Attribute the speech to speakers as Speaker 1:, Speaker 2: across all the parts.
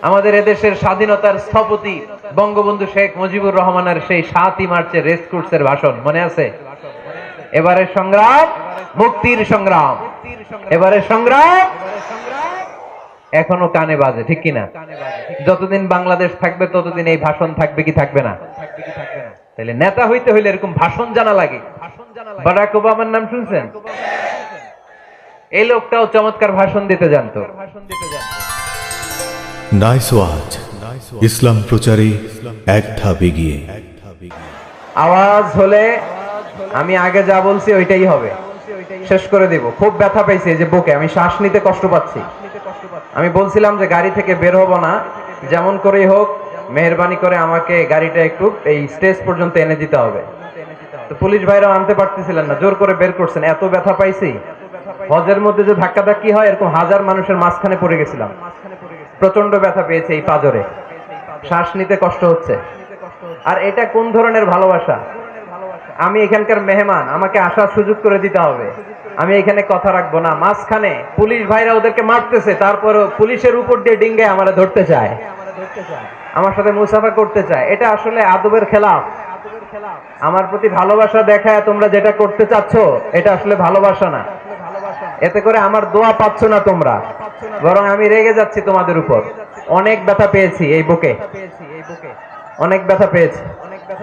Speaker 1: আমাদের এদেশের স্বাধীনতার স্থপতি বঙ্গবন্ধু শেখ মুজিবুর রহমানের সেই 7ই মার্চের রেস কোর্সের ভাষণ মনে আছে? এবারের সংগ্রাম মুক্তির সংগ্রাম, এবারের সংগ্রাম এখনো কানে বাজে, ঠিক কিনা? যতদিন বাংলাদেশ থাকবে ততদিন এই ভাষণ থাকবে কি থাকবে না? তাহলে নেতা হইতে হইলে এরকম ভাষণ জানা লাগে। বারাক ওবামার নাম শুনছেন? এই লোকটাও চমৎকার ভাষণ দিতে জানতো।
Speaker 2: নাইস ওয়াচ, ইসলাম প্রচারে এক ধাপ এগিয়ে।
Speaker 1: আওয়াজ হলে আমি আগে যা বলছি ওইটাই হবে, শেষ করে দিব। খুব ব্যথা পাইছি এই যে বুকে, আমি শ্বাস নিতে কষ্ট পাচ্ছি। আমি বলছিলাম যে গাড়ি থেকে বের হব না, যেমন করেই হোক মেহেরবানি করে আমাকে গাড়িটা একটু এই স্টেজ পর্যন্ত এনে দিতে হবে। তো পুলিশ ভাইরাও আনতে পারতেছিলেন না, জোর করে বের করছেন। এত ব্যথা পাইছি, হজের মধ্যে যে ধাক্কাধাক্কি হয় এরকম হাজার মানুষের মাঝখানে পড়ে গেছিলাম। প্রচন্ড ব্যথা পেয়েছে এই পাজরে, শ্বাস নিতে কষ্ট হচ্ছে। আর এটা কোন ধরনের ভালোবাসা? আমি এখানকার মেহমান, আমাকে আসার সুযোগ করে দিতে হবে। আমি এখানে কথা রাখবো না, মাঝখানে পুলিশ ভাইরা ওদেরকে মারতেছে, তারপরও পুলিশের উপর দিয়ে ডিঙ্গে আমারে ধরতে চায়, আমার সাথে মুসাফা করতে চায়। এটা আসলে আদবের খেলাফ। আমার প্রতি ভালোবাসা দেখায় তোমরা যেটা করতে চাচ্ছ এটা আসলে ভালোবাসা না। এতে করে আমার দোয়া পাচ্ছ না তোমরা, বরং আমি রেগে যাচ্ছি তোমাদের উপর। অনেক ব্যথা পেয়েছি এই বুকে, অনেক ব্যথা পেয়েছি।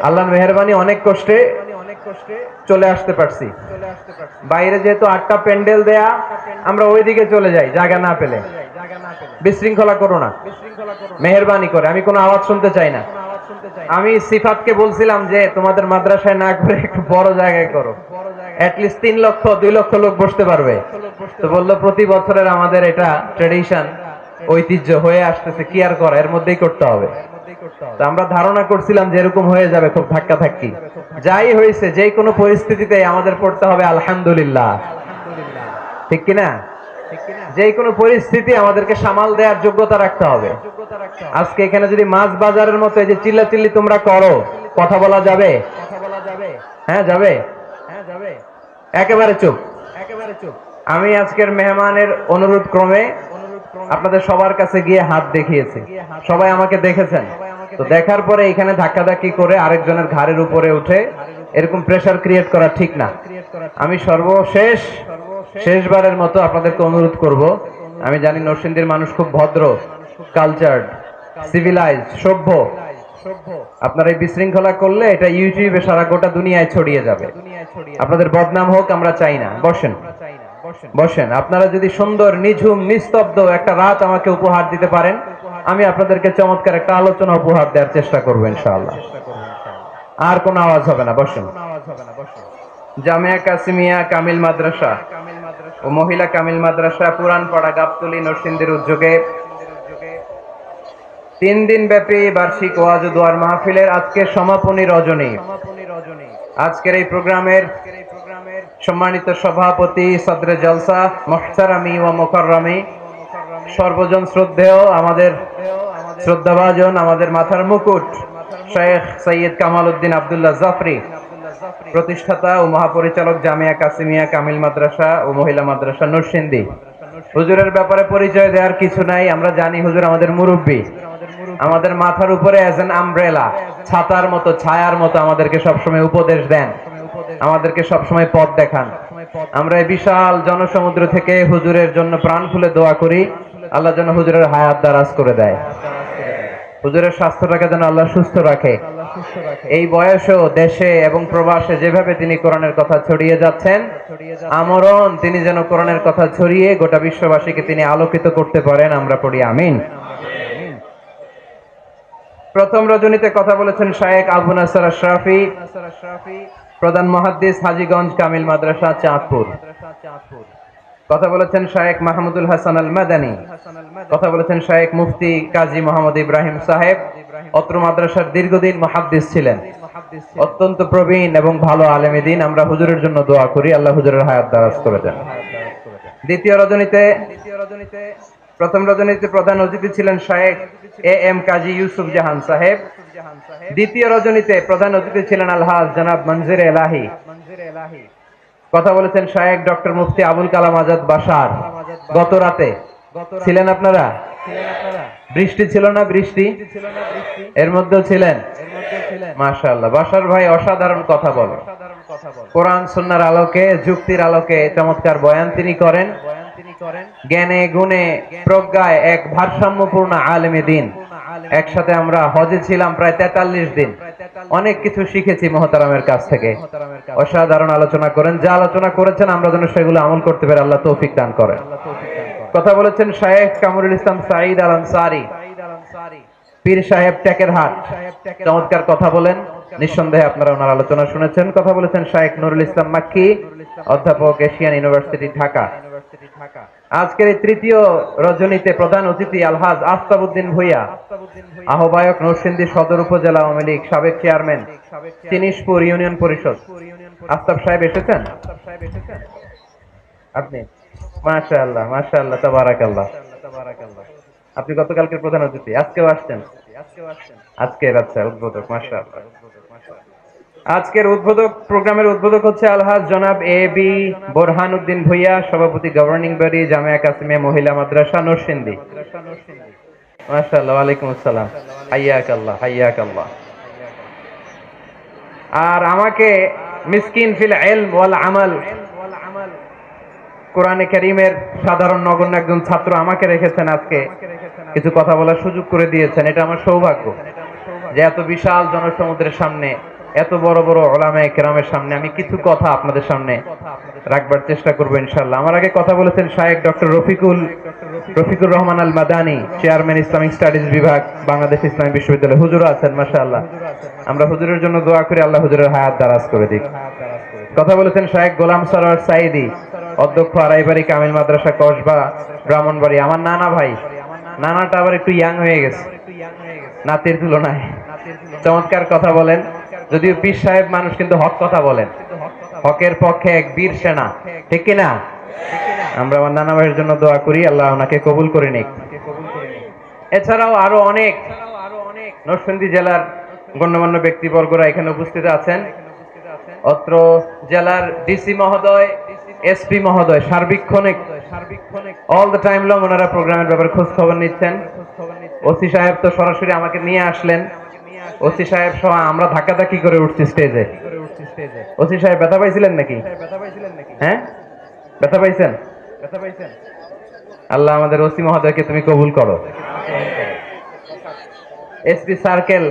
Speaker 1: আল্লাহর মেহেরবানি অনেক কষ্টে চলে আসতে পারছি। বাইরে যেহেতু 8টা প্যান্ডেল দেয়া, আমরা ওইদিকে চলে যাই জায়গা না পেলে। বিশৃঙ্খলা করো না, মেহেরবানি করে। আমি কোনো আওয়াজ শুনতে চাই না। আমি সিফাতকে বলছিলাম যে তোমাদের মাদ্রাসায় না করে একটু বড় জায়গায় করো, অ্যাটলিস্ট 3 লক্ষ 2 লক্ষ লোক বসতে পারবে। তো বললো প্রতি বছরের আমাদের এটা ট্রেডিশন, ঐতিহ্য হয়ে আসতেছে, কি আর করা, এর মধ্যেই করতে হবে। তো আমরা ধারণা করছিলাম যে এরকম হয়ে যাবে, খুব ধাক্কা ধাক্কি। যাই হয়েছে, যে কোনো পরিস্থিতিতে আমাদের পড়তে হবে আলহামদুলিল্লাহ, ঠিক কিনা? যে কোনো পরিস্থিতি আমাদেরকে সামাল দেওয়ার যোগ্যতা রাখতে হবে। আজকে এখানে যদি মাছ বাজারের মতো এই যে চিল্লাচিল্লি তোমরা করো, কথা বলা যাবে? হ্যাঁ যাবে, একেবারে চুপ। আমি আজকের মেহমানের অনুরোধ ক্রমে আপনাদের সবার কাছে গিয়ে হাত দেখিয়েছি, সবাই আমাকে দেখেছেন। তো দেখার পরে এখানে ধাক্কাধাক্কি করে আরেকজনের ঘাড়ের উপরে উঠে এরকম প্রেসার ক্রিয়েট করা ঠিক না। আমি শেষবারের মতো আপনাদেরকে অনুরোধ করব, আমি জানি নরসিংদীর মানুষ খুব ভদ্র, কালচার্ড, সিভিলাইজড, সভ্য। আপনারা এই বিশৃঙ্খলা করলে এটা ইউটিউবে সারা গোটা দুনিয়ায় ছড়িয়ে যাবে। আপনাদের বদনাম হোক আমরা চাই না। বসেন। আপনারা যদি সুন্দর নিঝুম নিস্তব্ধ একটা রাত আমাকে উপহার দিতে পারেন, আমি আপনাদেরকে চমৎকার একটা আলোচনা উপহার দেওয়ার চেষ্টা করবো ইনশাআল্লাহ। আর কোনো আওয়াজ হবে না, বসেন। জামিয়া কাসিমিয়া কামিল মাদ্রাসা ও মহিলা কামিল মাদ্রাসা পুরানপাড়া গাবতলী নরসিংদীর উদ্যোগে 3 দিন ব্যাপী বার্ষিক ওয়াজ ও দোয়ার মাহফিলের আজকে সমাপনী রজনী। আজকের এই প্রোগ্রামের সম্মানিত সভাপতি সদরে জলসা মুহতারামি ওয়া মুকাররামি, সর্বজন শ্রদ্ধেয়, আমাদের শ্রদ্ধাভাজন, আমাদের মাথার মুকুট শেখ সৈয়দ কামাল উদ্দিন আব্দুল্লাহ জাফরি, প্রতিষ্ঠাতা ও মহাপরিচালক জামিয়া কাসিমিয়া কামিল মাদ্রাসা ও মহিলা মাদ্রাসা নরসিংদী। হুজুরের ব্যাপারে পরিচয় দেওয়ার কিছু নাই, আমরা জানি হুজুর আমাদের মুরব্বী, আমাদের মাথার উপরে অ্যাজ এন আমব্রেলা, ছাতার মতো, ছায়ার মতো আমাদেরকে সবসময় উপদেশ দেন, আমাদেরকে সবসময় পথ দেখান। আমরা এই বিশাল জনসমুদ্র থেকে হুজুরের জন্য প্রাণ খুলে দোয়া করি, আল্লাহ যেন হুজুরের হায়াত দারাজ করে দেয়, হুজুরের স্বাস্থ্যটাকে যেন আল্লাহ সুস্থ রাখে। এই বয়সেও দেশে এবং প্রবাসে যেভাবে তিনি কোরআনের কথা ছড়িয়ে যাচ্ছেন, আমরণ তিনি যেন কোরআনের কথা ছড়িয়ে গোটা বিশ্ববাসীকে তিনি আলোকিত করতে পারেন, আমরা পড়ি আমিন। প্রথম রজনীতে কথা বলেছেন শায়েখ আবু নাসর আশরাফি, প্রধান মুহাদ্দিস হাজীগঞ্জ কামিল মাদ্রাসা চাঁদপুর। কথা বলেছেন শায়েখ মাহমুদুল হাসান আল মাদানী। কথা বলেছেন শায়েখ মুফতি কাজী মোহাম্মদ ইব্রাহিম সাহেব, অত্র মাদ্রাসার দীর্ঘদিন মুহাদ্দিস ছিলেন, অত্যন্ত প্রবীণ এবং ভালো আলেম দ্বীন। আমরা হুজুরের জন্য দোয়া করি, আল্লাহ হুজুরের হায়াত দারাজ করে দেন। প্রথম রজনীতে প্রধান অতিথি ছিলেন শায়েখ এ এম কাজী ইউসুফ জাহান সাহেব। দ্বিতীয় রজনীতে প্রধান অতিথি ছিলেন আলহাজ জনাব মনজির এলাহি। কথা বলেছেন শায়েখ ডক্টর মুফতি আবুল কালাম আজাদ বাশার। গত রাতে ছিলেন আপনারা? বৃষ্টি ছিল না? বৃষ্টি এর মধ্যেও ছিলেন? মাশাআল্লাহ। বাশার ভাই অসাধারণ কথা বলে, কোরআন সুন্নাহর আলোকে, যুক্তির আলোকে চমৎকার বয়ান তিনি করেন। জ্ঞানে গুণে প্রজ্ঞায় এক ভারসাম্যপূর্ণ আলেমে দিন। একসাথে আমরা হজে ছিলাম প্রায় 43 দিন, অনেক কিছু শিখেছি মুহতারামের কাছ থেকে। অসাধারণ আলোচনা করেন, যা আলোচনা করেছেন আমরা যেন সেগুলো আমল করতে পারি, আল্লাহ তৌফিক দান করেন। কথা বলেছেন শায়েখ কামরুল ইসলাম সাঈদ আল আনসারী, পীর সাহেব টেকেরহাট, চমৎকার কথা বলেন। নিঃসন্দেহে আপনারা ওনার আলোচনা শুনেছেন। কথা বলেছেন শায়েখ নুরুল ইসলাম মাক্কি, অধ্যাপক, এশিয়ান ইউনিভার্সিটি, ঢাকা। আজকের এই তৃতীয় রজনীতে প্রধান অতিথি আলহাজ আফতাবউদ্দিন ভূঁইয়া, আহ্বায়ক নরসিংদী সদর উপজেলা আওয়ামী লীগ, সাবেক চেয়ারম্যান, চিনিশপুর ইউনিয়ন পরিষদ। আফতাব সাহেব এসেছেন? আপনি? মাশাআল্লাহ, মাশাআল্লাহ, তাবারাকাল্লাহ। আপনি গতকালকের প্রধান অতিথি, আজকেও আসছেন? আজকের, আচ্ছা, উদ্বোধক। মাশাআল্লাহ। আজকের উদ্বোধক, প্রোগ্রামের উদ্বোধক হচ্ছে আলহাজ জনাব এ বি বোরহান উদ্দিন ভূঁইয়া, সভাপতি গভর্নিং বডি জামিয়া কাসিমিয়া মহিলা মাদ্রাসা নরসিংদী। মাশাআল্লাহ, ওয়ালাইকুম আসসালাম, হাইয়াকাল্লাহ, হাইয়াকাল্লাহ। আর আমাকে মিসকিন ফিল ইলম ওয়াল আমাল, কোরআনে কারীমের সাধারণ নগণ্য একজন ছাত্র আমাকে রেখেছেন, আজকে কিছু কথা বলার সুযোগ করে দিয়েছেন। এটা আমার সৌভাগ্য যে এত বিশাল জনসমুদ্রের সামনে, এত বড় বড় উলামায়ে কেরামের সামনে আমি কিছু কথা আপনাদের সামনে রাখবার চেষ্টা করব ইনশাআল্লাহ। আমার আগে কথা বলেছেন শায়েখ ডক্টর রফিকুর রহমান আল মাদানী, চেয়ারম্যান ইসলামিক স্টাডিজ বিভাগ, বাংলাদেশ ইসলামী বিশ্ববিদ্যালয়। হুজুরও আছেন মাশাআল্লাহ, আমরা হুজুরের জন্য দোয়া করি, আল্লাহ হুজুরের হায়াত দারাজ করে দিক। কথা বলেছেন শায়েখ গোলাম সরওয়ার সাঈদী, অধ্যক্ষ, আড়াইবাড়ি কামিল মাদ্রাসা, কসবা, ব্রাহ্মণবাড়ি। আমার নানা ভাই, নানাটা আবার একটু ইয়াং হয়ে গেছে নাতির তুলনায়। চমৎকার কথা বলেন, যদিও পীর সাহেব মানুষ, কিন্তু হক কথা বলেন, হকের পক্ষে এক বীর সেনা, ঠিক কিনা? আমরা আমার নানা ভাইয়ের জন্য দোয়া করি, আল্লাহ ওনাকে কবুল করে নিক। এছাড়াও আরো অনেক নরসিংদী জেলার গণ্যমান্য ব্যক্তিবর্গরা এখানে উপস্থিত আছেন। অত্র জেলার ডিসি মহোদয়, এসপি মহোদয় সার্বিক্ষণিক অল দ্য টাইম লং ওনারা প্রোগ্রামের ব্যাপারে খোঁজ খবর নিচ্ছেন। ওসি সাহেব তো সরাসরি আমাকে নিয়ে আসলেন, ওসি সাহেব সহ আমরা ধাক্কাধাক্কি করে উঠছি স্টেজে। ওসি সাহেব ব্যথা পাইছিলেন নাকি? হ্যাঁ, ব্যথা পাইছেন? আল্লাহ আমাদের ওসি মহোদয়কে তুমি কবুল করো। এসপি সার্কেল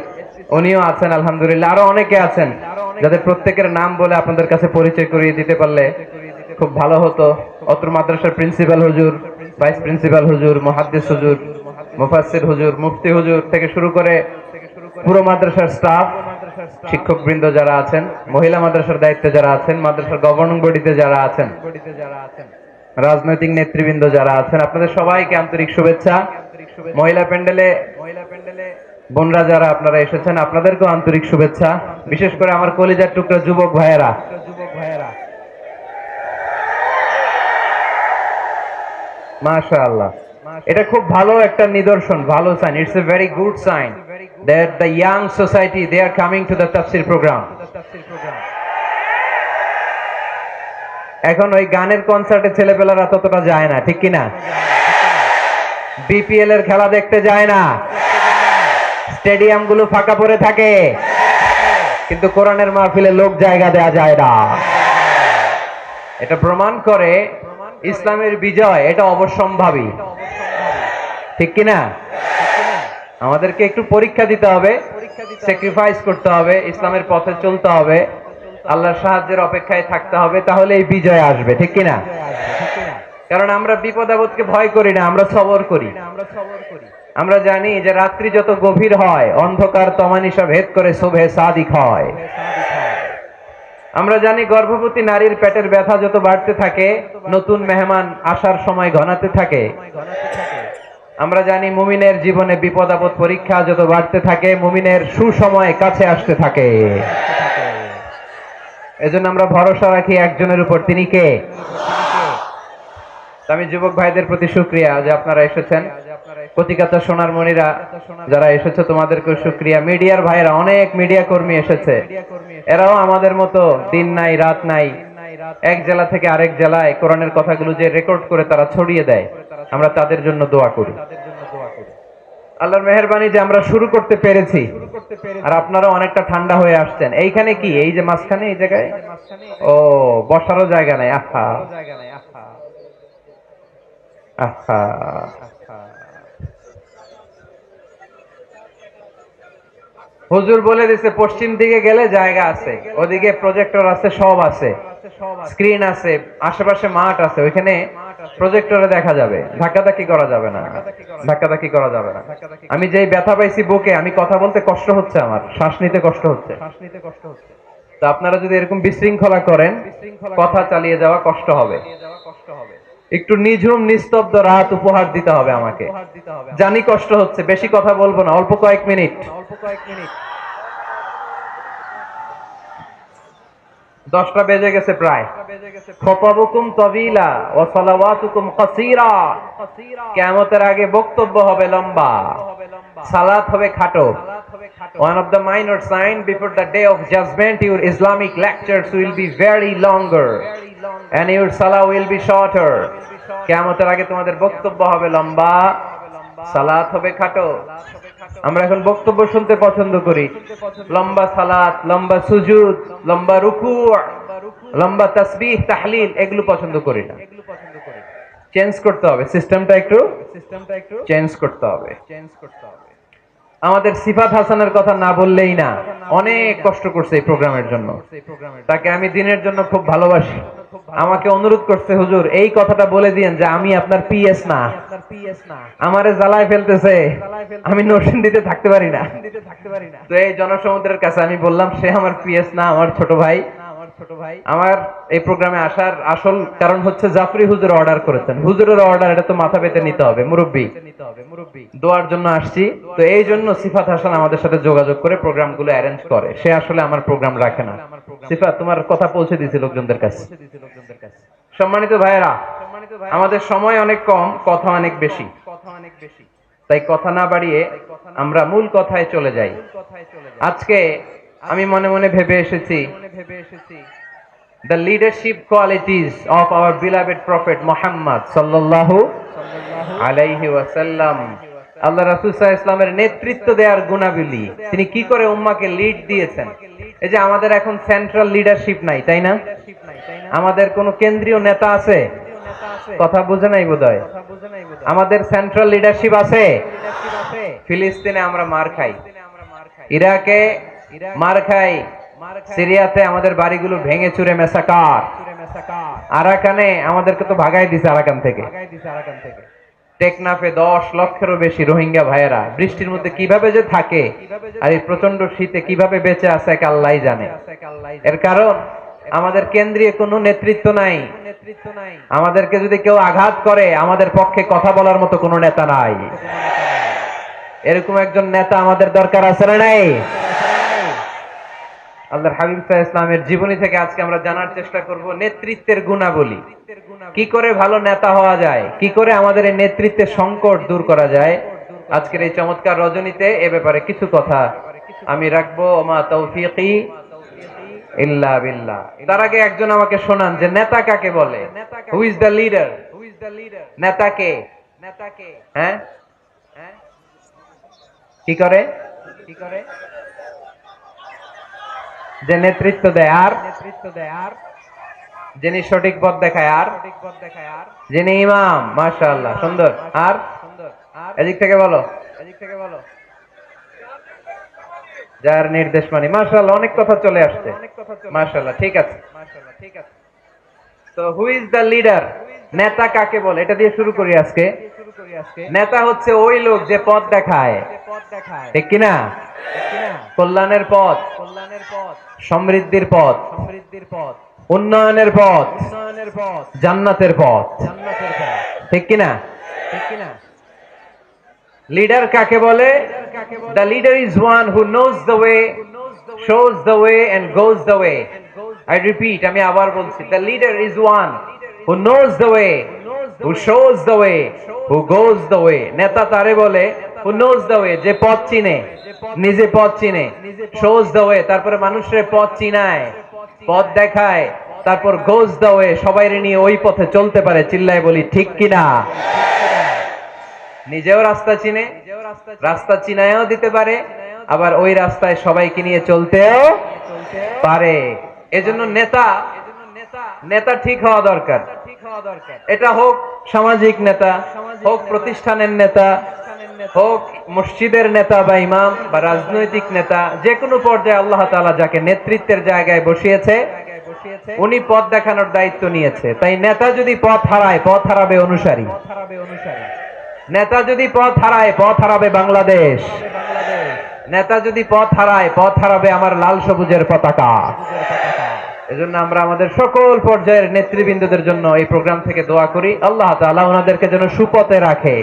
Speaker 1: উনিও আছেন আলহামদুলিল্লাহ, আরো অনেকে আছেন যাদের প্রত্যেকের নাম বলে আপনাদের কাছে পরিচয় করিয়ে দিতে পারলে খুব ভালো হতো। অত্র মাদ্রাসার প্রিন্সিপাল হুজুর, ভাইস প্রিন্সিপাল হুজুর, মুহাদ্দিস হুজুর, মুফাসসির হুজুর, মুফতি হুজুর থেকে শুরু করে পুরো মাদ্রাসার স্টাফ, শিক্ষক বৃন্দ যারা আছেন, মহিলা মাদ্রাসার দায়িত্বে যারা আছেন, মাদ্রাসার গভর্নিং বডিতে যারা আছেন, রাজনৈতিক নেতৃবৃন্দ যারা আছেন, আপনাদের সবাইকে আন্তরিক শুভেচ্ছা। মহিলা প্যান্ডেলে বোনরা যারা আপনারা এসেছেন, আপনাদেরকেও আন্তরিক শুভেচ্ছা। বিশেষ করে আমার কলিজার টুকরা যুবক ভাইয়েরা, মাশাআল্লাহ, এটা খুব ভালো একটা নিদর্শন, ভালো sign. It's a very good sign that the young society they are coming to the তাফসীর প্রোগ্রাম। এখন ওই গানের কনসার্টে ছেলেপেলারা ততটা যায় না, ঠিক কিনা? বিপিএল এর খেলা দেখতে যায় না, স্টেডিয়াম গুলো ফাঁকা পড়ে থাকে, কিন্তু কোরআনের মাহফিলে লোক জায়গা দেয়া যায় না। এটা প্রমাণ করে ইসলামের বিজয় এটা অবশ্যম্ভাবী, ঠিক কিনা? আমাদেরকে একটু পরীক্ষা দিতে হবে, স্যাক্রিফাইস করতে হবে, ইসলামের পথে চলতে হবে, আল্লাহর সাহায্যের অপেক্ষায় থাকতে হবে, তাহলে এই বিজয় আসবে, ঠিক কিনা? কারণ আমরা বিপদ আপদকে ভয় করি না, আমরা সবর করি। আমরা জানি যে রাত্রি যত গভীর হয়, অন্ধকার তমানিসা ভেদ করে শোভে সাদিক হয়। আমরা জানি গর্ভবতী নারীর পেটের ব্যথা যত বাড়তে থাকে, নতুন মেহমান আসার সময় ঘনাতে থাকে। আমরা জানি মুমিনের জীবনে বিপদ আপদ পরীক্ষা যত বাড়তে থাকে, মুমিনের সুসময় কাছে আসতে থাকে। এজন্য আমরা ভরসা রাখি একজনের উপর, তিনি কে? আমি যুবক ভাইদের প্রতি শুকরিয়া যে আপনারা এসেছেন। কতিকাতা সোনার মণিরা যারা এসেছে তোমাদেরকেও শুকরিয়া। মিডিয়ার ভাইরা, অনেক মিডিয়া কর্মী এসেছে, এরাও আমাদের মতো দিন নাই রাত নাই, এক জেলা থেকে আরেক জেলায় কোরআনের কথাগুলো যে রেকর্ড করে তারা ছড়িয়ে দেয়, আমরা তাদের জন্য দোয়া করি। আল্লাহর মেহেরবানি যে আমরা শুরু করতে পেরেছি, আর আপনারা অনেকটা ঠান্ডা হয়ে আসছেন। এইখানে কি এই যে মাঝখানে এই জায়গায় ও বসারও জায়গা নাই। আহা আহা, হুজুর বলে দিছে পশ্চিম দিকে গেলে জায়গা আছে, ওদিকে প্রজেক্টর আছে, সব আছে, স্ক্রিন আছে, আশেপাশে মাঠ আছে, ওইখানে প্রজেক্টরে দেখা যাবে। ধাক্কাধাক্কি করা যাবে না, ধাক্কাধাক্কি করা যাবে না। আমি যেই ব্যথা পাইছি বুকে, আমি কথা বলতে কষ্ট হচ্ছে, আমার শ্বাস নিতে কষ্ট হচ্ছে। তো আপনারা যদি এরকম বিশৃঙ্খলা করেন, কথা চালিয়ে যাওয়া কষ্ট হবে। একটু নিঝুম নিস্তব্ধ রাত উপহার দিতে হবে আমাকে। জানি কষ্ট হচ্ছে, বেশি কথা বলবো না, অল্প কয়েক মিনিট। 10টা বেজে গেছে প্রায়। খতাবুকুম তাবিলা ওয়া সালাওয়াতুকুম কাসীরা। কিয়ামতের আগে বক্তব্য হবে লম্বা, সালাত হবে খাটো। One of the minor sign before the day of judgment, your Islamic lectures will be very longer and your salah will be shorter. কিয়ামতের আগে তোমাদের বক্তব্য হবে লম্বা, সালাত হবে খাটো। আমরা এখন বক্তব্য শুনতে পছন্দ করি, লম্বা সালাত, লম্বা সুজুদ, লম্বা রুকু, লম্বা তাসবিহ তাহলিল, এগুলো পছন্দ করি না। চেঞ্জ করতে হবে সিস্টেমটা, একটু চেঞ্জ করতে হবে। আমাদের সিফাত হাসানের কথা না বললেই না, অনেক কষ্ট করছে এই প্রোগ্রামের জন্য। তাকে আমি দিনের জন্য খুব ভালোবাসি। আমাকে অনুরোধ করছে, হুজুর এই কথাটা বলে দিয়েন যে আমি আপনার পিএস না, আমারে জ্বালায় ফেলতেছে, আমি নরসিংদীতে থাকতে পারি না। তো এই জনসমুদ্রের কাছে আমি বললাম, সে আমার পিএস না, আমার ছোট ভাই। আমার এই প্রোগ্রামে আসার আসল কারণ হচ্ছে জাফরি হুজুর অর্ডার করেছেন। হুজুরের অর্ডার, এটা তো মাথা পেতে নিতে হবে, মুরব্বী দোয়ার জন্য আসছি। তো এই জন্য সিফাত হাসান আমাদের সাথে যোগাযোগ করে প্রোগ্রামগুলো অ্যারেঞ্জ করে। সে আসলে আমার প্রোগ্রাম রাখে না। সিফাত, তোমার কথা পৌঁছে দিয়েছে লোকজনদের কাছে। সম্মানিত ভাইয়েরা, আমাদের সময় অনেক কম, কথা অনেক বেশি। তাই কথা না বাড়িয়ে আমরা মূল কথায় চলে যাই। আজকে আমি মনে মনে ভেবে এসেছি, the leadership qualities of our beloved prophet Muhammad sallallahu alayhi wasallam, আল্লাহ রাসূল সাল্লাল্লাহু আলাইহি ওয়াসাল্লামের নেতৃত্ব দেওয়ার গুণাবলী, তিনি কি করে উম্মাহকে লিড দিয়েছেন। এই যে আমাদের এখন সেন্ট্রাল লিডারশিপ নাই, তাই না? আমাদের কোন কেন্দ্রীয় নেতা আছে? কথা বুঝে নাই বোধহয়। আমাদের সেন্ট্রাল লিডারশিপ আছে? ফিলিস্তিনে আমরা মার খাই, ইরাকে মার খাই, সিরিয়াতে আমাদের বাড়িগুলো ভেঙে চুরে মেসাকার, আরাকানে আমাদেরকে তো ভাগাই দিছে আরাকান থেকে। টেকনাফে 10 লক্ষেরও বেশি রোহিঙ্গা ভাইয়েরা বৃষ্টির মধ্যে কিভাবে যে থাকে, আর এই প্রচন্ড শীতে কিভাবে বেঁচে আছে এক আল্লাহই জানে। এর কারণ আমাদের কেন্দ্রীয় কোনো নেতৃত্ব নাই। আমাদেরকে যদি কেউ আঘাত করে, আমাদের পক্ষে কথা বলার মতো কোনো নেতা নাই। এরকম একজন নেতা আমাদের দরকার আছে না নাই? আল্লাহর হাবিব সাল্লাল্লাহু আলাইহি ওয়াসাল্লামের জীবনী থেকে আজকে আমরা জানার চেষ্টা করব নেতৃত্বের গুণাবলী, কি করে ভালো নেতা হওয়া যায়, কি করে আমাদের এই নেতৃত্বের সংকট দূর করা যায়। আজকের এই চমৎকার রজনীতে এ ব্যাপারে কিছু কথা আমি রাখবো। ওমা তৌফিকি ইল্লা বিল্লাহ। তার আগে একজন আমাকে শোনান যে নেতা কাকে বলে? Who is the leader? নেতা কে? হ্যাঁ, কি করে? যে নেতৃত্ব দেয়, আর যিনি সঠিক পথ দেখায়, আর যিনি ইমাম। মাশাআল্লাহ, সুন্দর। আর এদিক থেকে বলো, যার নির্দেশ মানি। মাশাআল্লাহ, অনেক কথা চলে আসছে। মাশাআল্লাহ, ঠিক আছে। তো হু ইজ দ্য লিডার? নেতা কাকে বলে, এটা দিয়ে শুরু করি আজকে। নেতা হচ্ছে ওই লোক যে পথ দেখায়, ঠিক কিনা? কল্যাণের পথ, সমৃদ্ধির পথ, উন্নয়নের পথ, জান্নাতের পথ, ঠিক কিনা? লিডার কাকে বলে? The leader is one who knows the way, shows the way and goes the way. I repeat, আমি আবার বলছি, the leader is one who knows the way, who shows the way, who goes the way. নেতা তারে বলে who knows the way, যে পথ চিনে, নিজে পথ চিনে, shows the way, তারপরে মানুষের পথ চিনায়, পথ দেখায়, তারপর goes the way, সবাইরে নিয়ে ওই পথে চলতে পারে। চিল্লায় বলি ঠিক কিনা? নিজেও রাস্তা চিনে, রাস্তা চিনায়ও দিতে পারে, আবার ওই রাস্তায় সবাইকে নিয়ে চলতেও পারে। এজন্য নেতা নেতা ঠিক হওয়া দরকার। এটা হোক সামাজিক নেতা, হোক প্রতিষ্ঠানের নেতা, হোক মসজিদের নেতা বা ইমাম বা রাজনৈতিক নেতা, যে কোনো পর্যায়ে আল্লাহ তাআলা যাকে নেতৃত্বের জায়গায় বসিয়েছে উনি পথ দেখানোর দায়িত্ব নিয়েছে। তাই নেতা যদি পথ হারায়, পথ হারাবে অনুসারী। নেতা যদি পথ হারায়, পথ হারাবে বাংলাদেশ। নেতা যদি পথ হারায়, পথ হারাবে আমার লাল সবুজের পতাকা। এজন্য আমরা আমাদের সকল পর্যায়ের নেতৃবৃন্দদের জন্য এই প্রোগ্রাম থেকে দোয়া করি, আল্লাহ তাআলা ওনাদেরকে যেন সুপথে রাখে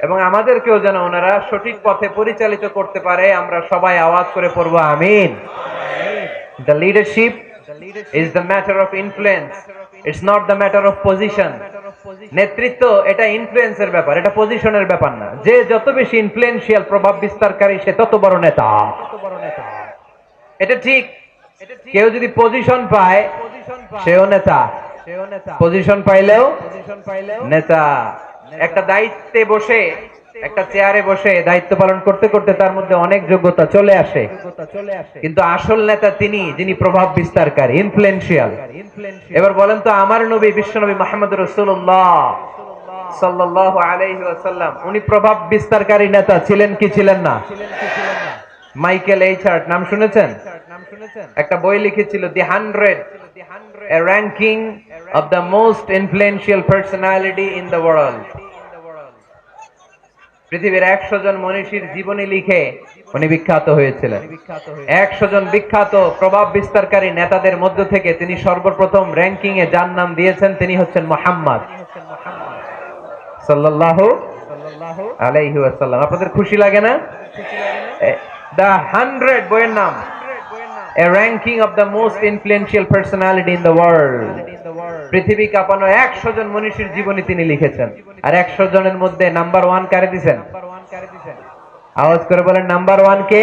Speaker 1: এবং আমাদেরকেও যেন ওনারা সঠিক পথে পরিচালিত করতে পারে। আমরা সবাই আওয়াজ করে পড়বো আমিন। The leadership is the matter of influence. It's not the matter of position. নেতৃত্ব এটা ইনফ্লুয়েন্সের ব্যাপার, এটা পজিশনের ব্যাপার না। যে যত বেশি ইনফ্লুয়েন্সিয়াল, প্রভাব বিস্তারকারী, সে তত বড় নেতা। এটা ঠিক। কেউ যদি পজিশন পায় সেও নেতা, পজিশন পাইলেও নেতা। একটা দায়িত্বে বসে, একটা চেয়ারে বসে দায়িত্ব পালন করতে করতে তার মধ্যে অনেক যোগ্যতা চলে আসে, কিন্তু আসল নেতা তিনি যিনি প্রভাব বিস্তারকারী, ইনফ্লুয়েন্সিয়াল। এবার বলেন তো, আমার নবী বিশ্বনবী মুহাম্মদ রাসূলুল্লাহ সাল্লাল্লাহু আলাইহি ওয়াসাল্লাম উনি প্রভাব বিস্তারকারী নেতা ছিলেন কি ছিলেন না? মাইকেল এইচার্ট নাম শুনেছেন? একটা বই লিখেছিল, দি 100, a ranking of the most influential personality in the world। পৃথিবীর 100 জন মনীষীর জীবনী লিখে উনি বিখ্যাত হয়েছিলেন। 100 জন বিখ্যাত প্রভাব বিস্তারকারী নেতাদের মধ্য থেকে তিনি সর্বপ্রথম র্যাঙ্কিং এ যার নাম দিয়েছেন তিনি হচ্ছেন মুহাম্মদ সাল্লাল্লাহু আলাইহি ওয়াসাল্লাম। আপনাদের খুশি লাগে না? The 100 বইয়ের নাম, a ranking of the most influential personality in the world। পৃথিবী কাঁপানো 100 জন মনীষীর জীবনী তিনি লিখেছেন। আর 100 জনের মধ্যে নাম্বার 1 কারে দিবেন? আওয়াজ করে বলেন, নাম্বার 1 কে?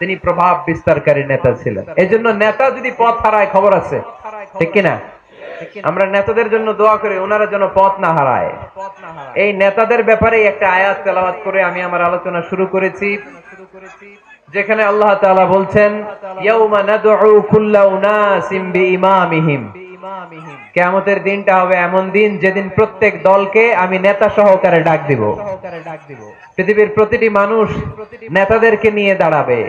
Speaker 1: তিনি প্রভাব বিস্তারকারী নেতা ছিলেন। এজন্য নেতা যদি পথ হারায় খবর আছে, ঠিক কি না? আমরা নেতাদের জন্য দোয়া করি ওনারা যেন পথ না হারায়। এই নেতাদের ব্যাপারে একটা আয়াত তেলাওয়াত করে আমি আমার আলোচনা শুরু করেছি, যেখানে আল্লাহ তাআলা বলছেন, ইয়াউমা নাদউ কুল্লা উনাসিম বিইমামিহিম। কিয়ামতের দিনটা হবে এমন দিন যেদিন প্রত্যেক দলকে আমি নেতা সহকারে ডাক দিব। পৃথিবীর প্রতিটি মানুষ নেতাদেরকে নিয়ে দাঁড়াবে।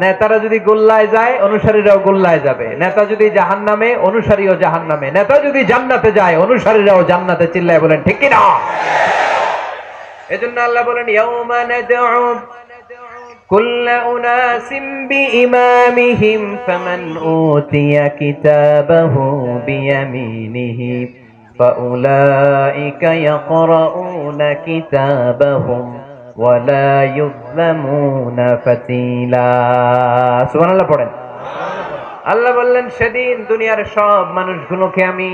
Speaker 1: নেতারা যদি গোল্লায় যায়, অনুসারীরাও গোল্লায় যাবে। নেতা যদি জাহান্নামে, অনুসারীও জাহান্নামে। নেতা যদি জান্নাতে যায়, অনুসারীরাও জান্নাতে। চিল্লায় বলেন ঠিক কি না? এজন্য আল্লাহ বলেন, ইয়াউমা নাদউ كل أناس بإمامهم فمن أوتي كتابه بيمينه فأولئك يقرؤون كتابهم ولا يظلمون فتيلا। সুবহান আল্লাহ পড়েন। আল্লাহ বললেন, সেদিন দুনিয়ার সব মানুষগুলোকে আমি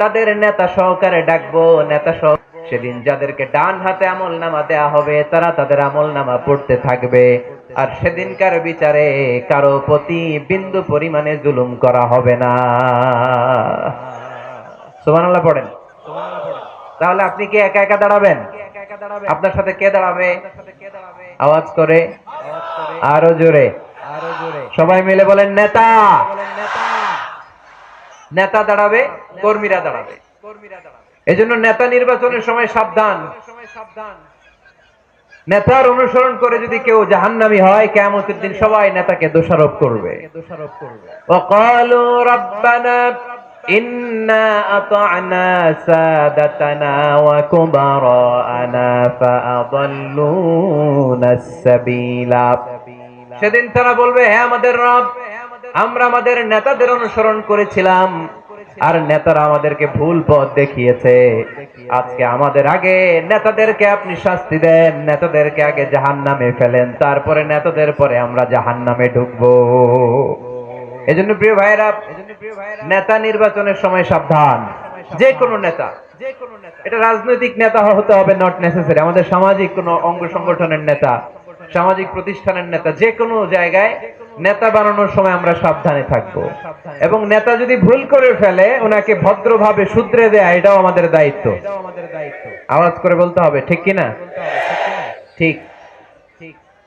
Speaker 1: তাদের নেতা সহকারে ডাকবো। নেতা সহ সেদিন যাদেরকে ডান হাতে আমলনামা দেয়া হবে তারা তাদের আমলনামা পড়তে থাকবে। আর সেদিনকার বিচারে কারো প্রতি বিন্দু পরিমাণে জুলুম করা হবে না। সুবহানাল্লাহ পড়েন। তাহলে আপনি কি একা একা দাঁড়াবেন? আপনার সাথে কে দাঁড়াবে? আওয়াজ করে, আরো জোরে, সবাই মিলে বলেন নেতা। নেতা দাঁড়াবে, কর্মীরা দাঁড়াবে। এজন্য নেতা নির্বাচনের সময় সাবধান। নেতার অনুসরণ করে যদি কেউ জাহান্নামী হয়, কিয়ামতের দিন সবাই নেতাকে দোষারোপ করবে। ওয়াকালু রাব্বানা ইন্না আতা'না সাদাতানা ওয়া কুবারানা ফাআদাল্লুনাস সাবিলা। সেদিন তারা বলবে, হে আমাদের রব, আমরা আমাদের নেতাদের অনুসরণ করেছিলাম আর নেতারা আমাদেরকে ভুল পথ দেখিয়েছে। আজকে আমাদের আগে নেতাদেরকে আপনি শাস্তি দেন, নেতাদেরকে আগে জাহান্নামে ফেলেন, তারপরে নেতাদের পরে আমরা জাহান্নামে ঢুকবো। এজন্য প্রিয় ভাইরা, নেতা নির্বাচনের সময় সাবধান। যে কোনো নেতা, এটা রাজনৈতিক নেতা হতে হবে নট নেসেসারি, আমাদের সামাজিক কোনো অঙ্গ সংগঠনের নেতা, সামাজিক প্রতিষ্ঠানের নেতা, যে কোনো জায়গায় নেতা বানানোর সময় আমরা সাবধানে থাকবো, এবং নেতা যদি ভুল করে ফেলে ওনাকে ভদ্রভাবে শুধরে দেয়া, এটাও আমাদের দায়িত্ব। আওয়াজ করে বলতে হবে, ঠিক কিনা? ঠিক।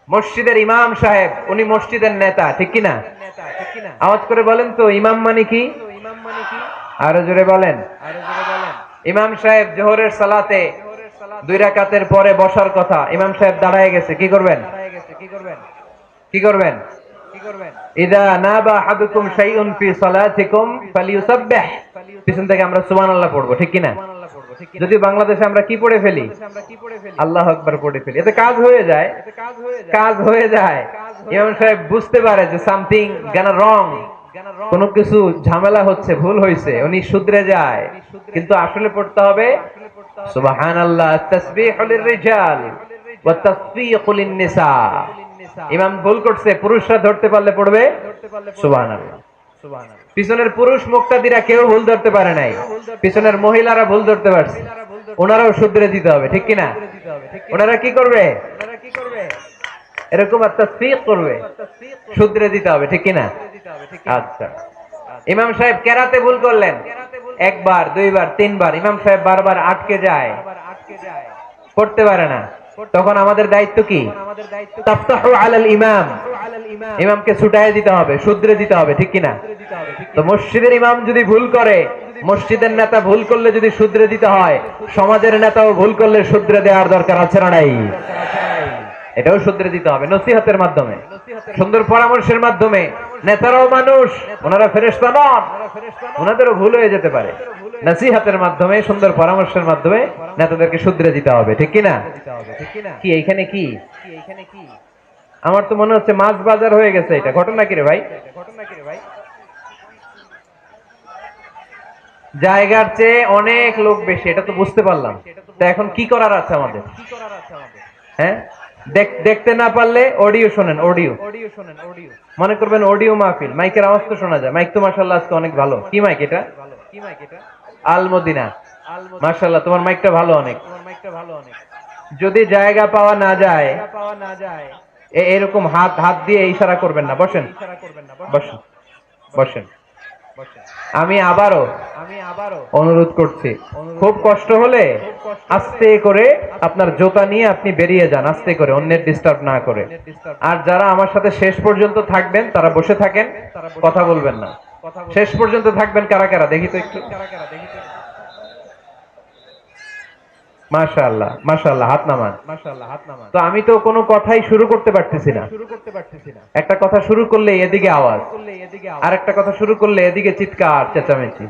Speaker 1: মসজিদের ইমাম সাহেব, উনি মসজিদের নেতা, ঠিক কিনা? আওয়াজ করে বলেন তো, ইমাম মানে কি? আরো জোরে বলেন। ইমাম সাহেব জোহরের সালাতে 2 রাকাতের পরে বসার কথা, ইমাম সাহেব দাঁড়ায় গেছে, কি করবেন? কি করবেন? ইদা নাবা আহাদুকুম শাইউন ফি সালাতিকুম ফালিয়ুসাব্বিহ, পিছন থেকে আমরা সুবহানাল্লাহ পড়বো, ঠিক কিনা? যদি বাংলাদেশে আমরা কি পড়ে ফেলি? আল্লাহু আকবার পড়ে ফেলি, এতে কাজ হয়ে যায়। কাজ হয়ে যায়। ইমাম সাহেব বুঝতে পারে যে সামথিং গানা রং, কোনো কিছু ঝামেলা হচ্ছে, ভুল হয়েছে, উনি শুধরে যায়। কিন্তু আসলে পড়তে হবে সুবহানাল্লাহ, তাসবিহু লিররিজাল ওয়া তাসফিকু লিন-নিসা। ইমাম ভুল করছে, পুরুষরা ধরতে পারলে পড়বে সুবহানাল্লাহ। পিছনের পুরুষ মুক্তাদিরা কেউ ভুল ধরতে পারে নাই, পিছনের মহিলারা ভুল ধরতে পারছে, ওনারাও শুধরে দিতে হবে, ঠিক কিনা? ওনারা কি করবে? এরকম তাসফিক করবে, শুধরে দিতে হবে, ঠিক কিনা? আচ্ছা, ইমাম সাহেব কেরাতে ভুল করলেন, 1 বার 2 বার 3 বার, ইমাম সাহেব বারবার আটকে যায়, পড়তে পারে না, তখন আমাদের দায়িত্ব কি? তাফতাহু আলাল ইমাম, ইমামকে ছুটায় দিতে হবে, শুধরে দিতে হবে, ঠিক কিনা? তো মসজিদের ইমাম যদি ভুল করে, মসজিদের নেতা ভুল করলে যদি শুধরে দিতে হয়, সমাজের নেতাও ভুল করলে শুধরে দেওয়ার দরকার আছে না নাই? এটাও শুধরে দিতে হবে নসিহতের মাধ্যমে, সুন্দর পরামর্শের মাধ্যমে। নেতারাও মানুষ, ওনারা ফেরেশতা নন, ওনাদেরও ভুল হয়ে যেতে পারে। নসিহতের মাধ্যমে, সুন্দর পরামর্শের মাধ্যমে নেতাদেরকে শুধরে দিতে হবে, ঠিক কিনা? কি এইখানে কি? আমার তো মনে হচ্ছে মাছ বাজার হয়ে গেছে, এটা ঘটনা কি রে ভাই? জায়গার চেয়ে অনেক লোক বেশি, এটা তো বুঝতে পারলাম। তা এখন কি করার আছে আমাদের? হ্যাঁ, দেখতে না পারলে অডিও শোনেন, অডিও মনে করবেন অডিও মাহফিল, মাইকের আওয়াজ তো শোনা যায়। মাইক তো মাশাআল্লাহ আজকে অনেক ভালো। কি মাইক এটা? আল মদিনা, মাশাআল্লাহ তোমার মাইকটা ভালো অনেক। যদি জায়গা পাওয়া না যায়, এরকম হাত হাত দিয়ে ইশারা করবেন না, বসেন বসেন বসেন। আমি আবারও অনুরোধ করছি, খুব কষ্ট হলে আস্তে করে আপনার জুতা নিয়ে আপনি বেরিয়ে যান, আস্তে করে, অন্যের ডিস্টার্ব না করে। আর যারা আমার সাথে শেষ পর্যন্ত থাকবেন তারা বসে থাকেন, কথা বলবেন না। শেষ পর্যন্ত থাকবেন কারা কারা দেখি তো একটু। মাশাআল্লাহ মাশাআল্লাহ, হাত নামান। তো আমি তো কোনো কথাই শুরু করতে পারতেছি না। একটা কথা শুরু করলে এদিকে আওয়াজ, আর একটা কথা শুরু করলে এদিকে চিৎকার চেঁচামেচি।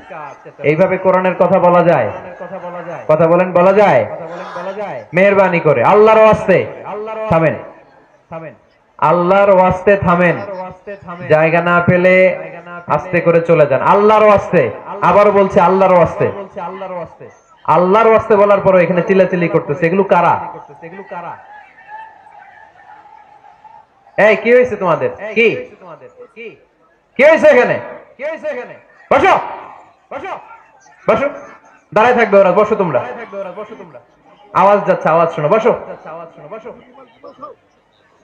Speaker 1: এইভাবে কোরআনের কথা বলা যায়? কথা বলেন, বলা যায়? মেহেরবানি করে আল্লাহর ওয়াস্তে থামেন, আল্লাহর ওয়াস্তে থামেন। জায়গা না পেলে আস্তে করে চলে যান, আল্লাহর ওয়াস্তে। আবার বলছে আল্লাহর ওয়াস্তে। আল্লাহর ওয়াস্তে বলার পরে এখানে চিল্লাচিল্লি করতেছে, এগুলো কারা? এই কি হয়েছে তোমাদের? কি কি হয়েছে এখানে? বসো বসো বসো, দাঁড়ায় থাকবে ওরা, বসো তোমরা। আওয়াজ যাচ্ছে, আওয়াজ শোনো, বসো।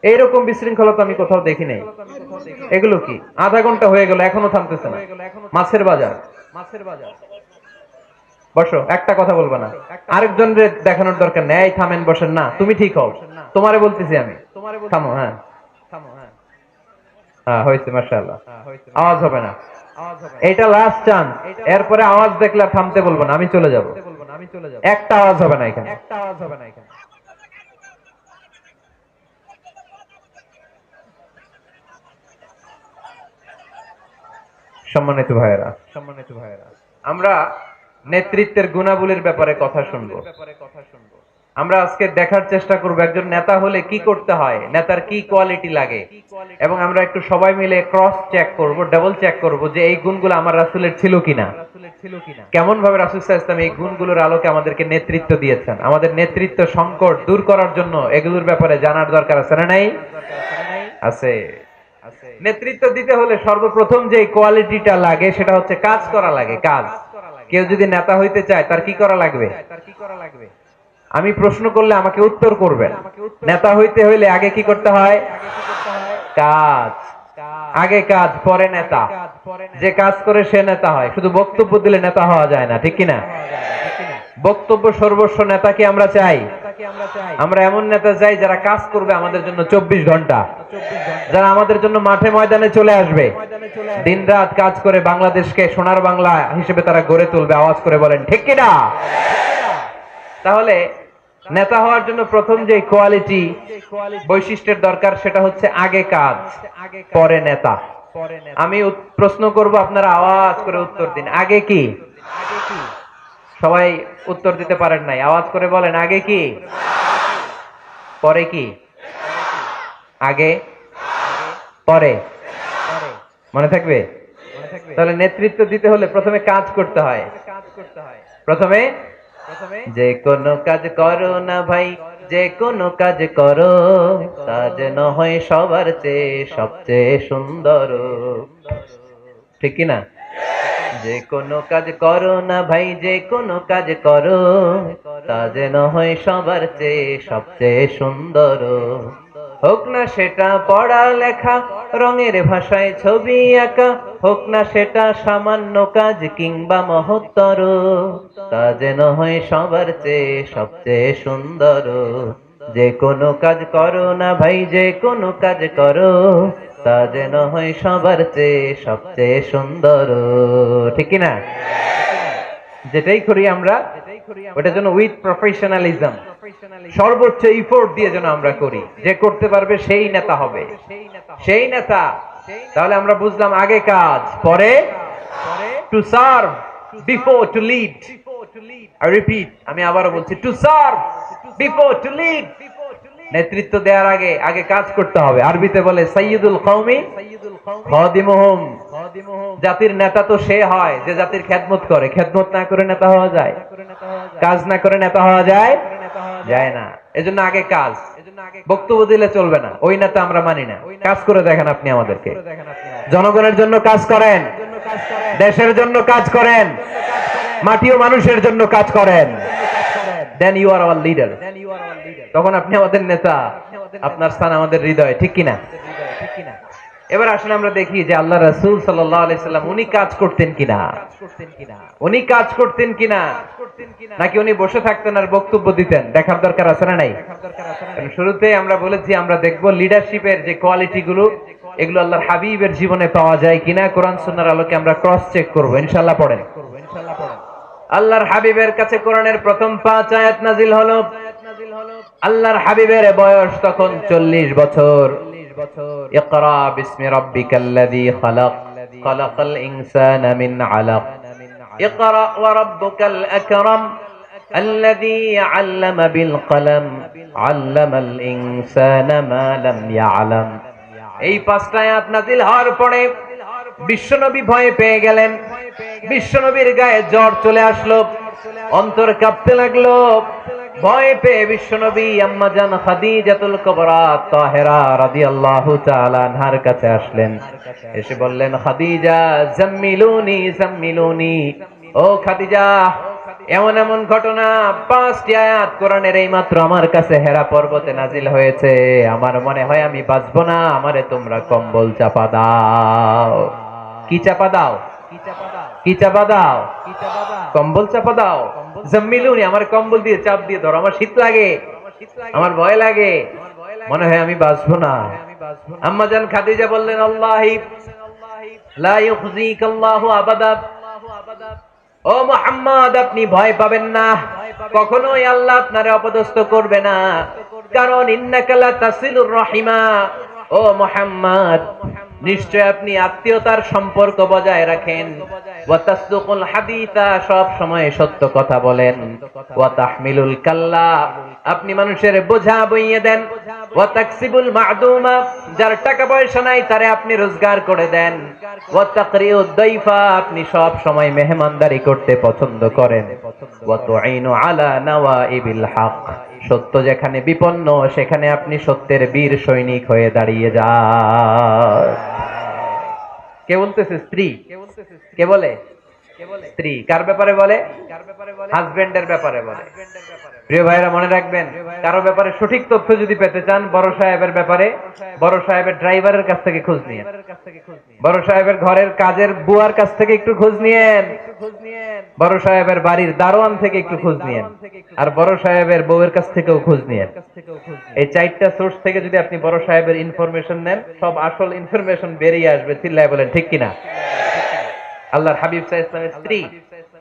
Speaker 1: এইরকম বিশৃঙ্খলতা আমি কোথাও দেখি নাই। এগুলো কি? আধা ঘন্টা হয়ে গেল এখনো থামতেছে না। মাছের বাজার, বসো, একটা কথা বলবো না। আরেকজন দেখানোর দরকার নেই, এই থামেন, বসেন না, তুমি ঠিক হও, তোমারে বলতেছি আমি, থামো। হ্যাঁ হ্যাঁ, হয়েছে, মাশাআল্লাহ। আওয়াজ হবে না, এটা লাস্ট চান্স। এরপরে আওয়াজ দেখলে থামতে বলবো না, আমি চলে যাব। একটা আওয়াজ হবে না এখানে। সম্মানিত ভাইয়েরা, আমরা নেতৃত্বের গুণাবলীর ব্যাপারে কথা শুনবো। আমরা আজকে দেখার চেষ্টা করব একজন নেতা হলে কি করতে হয়, নেতার কি কোয়ালিটি লাগে, এবং আমরা একটু সবাই মিলে ক্রস চেক করব, ডাবল চেক করব যে এই গুণগুলো আমার রাসূলের ছিল কিনা, কেমন ভাবে রাসূল সাল্লাল্লাহু আলাইহি ওয়াসাল্লাম এই গুণগুলোর আলোকে আমাদেরকে নেতৃত্ব দিয়েছেন। আমাদের নেতৃত্ব সংকট দূর করার জন্য এগুলোর ব্যাপারে জানার দরকার আছে না নাই? আছে। নেতৃত্ব দিতে হলে সর্বপ্রথম যে কোয়ালিটিটা লাগে সেটা হচ্ছে কাজ করা লাগে। কাজ। কেউ যদি নেতা হইতে চায় তার কি করা লাগবে? আমি প্রশ্ন করলে আমাকে উত্তর করবেন। নেতা হইতে হইলে আগে কি করতে হয়? কাজ। আগে কাজ পরে নেতা। যে কাজ করে সে নেতা হয়, শুধু বক্তব্য দিলে নেতা হওয়া যায় না, ঠিক কিনা? বক্তব্য সর্বস্ব নেতা কি আমরা চাই? আমরা এমন নেতা চাই যারা কাজ করবে আমাদের জন্য 24 ঘন্টা, যারা আমাদের জন্য মাঠে ময়দানে চলে আসবে, দিনরাত কাজ করে বাংলাদেশকে সোনার বাংলা হিসেবে তারা গড়ে তুলবে। আওয়াজ করে বলেন ঠিক কিনা? তাহলে নেতা হওয়ার জন্য প্রথম যে কোয়ালিটি বৈশিষ্ট্যের দরকার সেটা হচ্ছে আগে কাজ পরে নেতা। আমি প্রশ্ন করব, আপনারা আওয়াজ করে উত্তর দিন। আগে কি? সবাই উত্তর দিতে পারেন নাই, আওয়াজ করে বলেন আগে কি পরে কি? আগে পরে, মনে থাকবে? তাহলে নেতৃত্ব দিতে হলে প্রথমে কাজ করতে হয়। প্রথমে যে কোনো কাজ করো না ভাই, যে কোনো কাজ করো, কাজ না হয় সবার চেয়ে সবচেয়ে সুন্দর, ঠিক কি না? যে কোনো কাজ করো না ভাই, যে কোনো কাজ করো, কাজ না হয় সবার চেয়ে সবচেয়ে সুন্দর। হোক না সেটা পড়া লেখা, রঙের ভাষায় ছবি আঁকা, হোক না সেটা সামান্য কাজ কিংবা মহত্তর, কাজ না হয় সবার চেয়ে সবচেয়ে সুন্দর। যে কোনো কাজ করো না ভাই, যে কোনো কাজ করো, কাজ না হয় সবার চেয়ে সবচেয়ে সুন্দর, ঠিক না? যেটাই করি আমরা ওটার জন্য উইথ প্রফেশনালিজম, সর্বোচ্চ ইফোর্ট দিয়ে যেন আমরা করি। যে করতে পারবে সেই নেতা হবে, সেই নেতা। তাহলে আমরা বুঝলাম আগে কাজ পরে to serve before to lead. I repeat, আমি আবারও বলছি, to serve before to lead. নেতৃত্ব দেওয়ার আগে আগে কাজ করতে হবে। আরবিতে বলে সাইয়্যিদুল কওমি খাদিমুহুম। জাতির নেতা তো সে হয় যে জাতির খেদমত করে। খেদমত না করে নেতা হওয়া যায়? কাজ না করে নেতা হওয়া যায়? যায় না। এজন্য আগে কাজ। বক্তব্য দিলে চলবে না, ওই নেতা আমরা মানি না। কাজ করে দেখেন আপনি আমাদেরকে। জনগণের জন্য কাজ করেন, দেশের জন্য কাজ করেন, মাটি ও মানুষের জন্য কাজ করেন, then you are our leader. তখন আপনি আমাদের নেতা, আপনার স্থান আমাদের হৃদয়ে, ঠিক কিনা? এবার আসলে আমরা দেখি যে আল্লাহ রাসূল সাল্লাল্লাহু আলাইহি সাল্লাম উনি কাজ করতেন কিনা, উনি কাজ করতেন কিনা, নাকি উনি বসে থাকতেন আর বক্তব্য দিতেন? দেখার দরকার আছে না নাই? শুরুতে আমরা বলেছি আমরা দেখব লিডারশিপের যে কোয়ালিটি গুলো, এগুলো আল্লাহর হাবিবের জীবনে পাওয়া যায় কিনা কোরআন সুন্নাহর আলোকে আমরা ক্রস চেক করব ইনশাআল্লাহ। পড়েন। আল্লাহর হাবিবের কাছে কোরআনের প্রথম 5 আয়াত নাজিল হলো। আল্লাহর হাবিবের বয়স তখন 40 বছর। ইকরা বিসমি রাব্বিকাল্লাযী খালাক, খালাকাল ইনসানা মিন আলাক, ইকরা ওয়া রাব্বুকাল আকরাম, আল্লাযী আল্লামা বিল কলম, আল্লামাল ইনসানা মা লাম ইয়ালাম। এই 5টা আয়াত নাজিল হওয়ার পরে বিশ্বনবী ভয় পেয়ে গেলেন। বিশ্বনবীর গায়ে জ্বর চলে আসলো, অন্তর কাঁপতে লাগলো। ভয় পেয়ে বিশ্বনবী আম্মা জান খাদিজাতুল কুবরা তাহেরা রাদিয়াল্লাহু তাআলা আনহার কাছে আসলেন। এসে বললেন, খাদিজা জাম্মিলুনি জাম্মিলুনি, ও খাদিজা, এমন এমন ঘটনা 5টি আয়াত কোরআনের এই মাত্র আমার কাছে হেরা পর্বতে নাজিল হয়েছে। আমার মনে হয় আমি বাঁচবো না, আমারে তোমরা কম্বল চাপা দাও। কি চাপা দাও? কি চাপা দাও? কম্বল চাপা দাও। জাম্মিলুনি, আমার কম্বল দিয়ে চাপ দিয়ে ধরো, আমার শীত লাগে, আমার ভয় লাগে, মনে হয় আমি বাঁচবো না। আম্মা জান খাদিজা বললেন, আল্লাহি লা ইউখজিকাল্লাহু আবাদা, ও মুহাম্মদ আপনি ভয় পাবেন না, কখনোই আল্লাহ আপনারে অপদস্থ করবে না। কারণ ইন্নাকা লা তাসিলুর রাহিমা, ও মুহাম্মদ নিশ্চয় আপনি আত্মীয়তার সম্পর্ক বজায় রাখেন। ওয়া তাসদুকুল হাদিসা, সব সময় সত্য কথা বলেন। ওয়া তাহমিলুল কাল্লা, আপনি মানুষের বোঝা বইয়ে দেন। ওয়া তাকসিবুল মা'দুমা, যার টাকা পয়সা নাই তারে আপনি রোজগার করে দেন। ওয়া তাকরিউদ দাইফা, আপনি সব সময় মেহমানদারি করতে পছন্দ করেন। ওয়া তুঈনু আলা নাওয়াইবিল হক, সত্য যেখানে বিপন্ন সেখানে আপনি সত্যের বীর সৈনিক হয়ে দাঁড়িয়ে যান। কে বলতেছে? স্ত্রী। কে বলে? স্ত্রী। কার ব্যাপারে বলে? হাজবেন্ডের ব্যাপারে বলে। প্রিয় ভাইরা মনে রাখবেন, কারো ব্যাপারে সঠিক তথ্য যদি পেতে চান, বড় সাহেবের ব্যাপারে বড় সাহেবের ড্রাইভারের কাছ থেকে খোঁজ নিয়েন, বড় সাহেবের ঘরের কাজের বুয়ার কাছ থেকে একটু খোঁজ নিয়েন, বড় সাহেবের বাড়ির দারোয়ান থেকে একটু খোঁজ নিয়েন, আর বড় সাহেবের বউয়ের কাছ থেকেও খোঁজ নিয়েন। এই চারটা সোর্স থেকে যদি আপনি বড় সাহেবের ইনফরমেশন নেন, সব আসল ইনফরমেশন বেরিয়ে আসবে। চিল্লায় বলেন ঠিক কিনা? আল্লাহর হাবিব সাল্লাল্লাহু আলাইহি ওয়াসাল্লামের স্ত্রী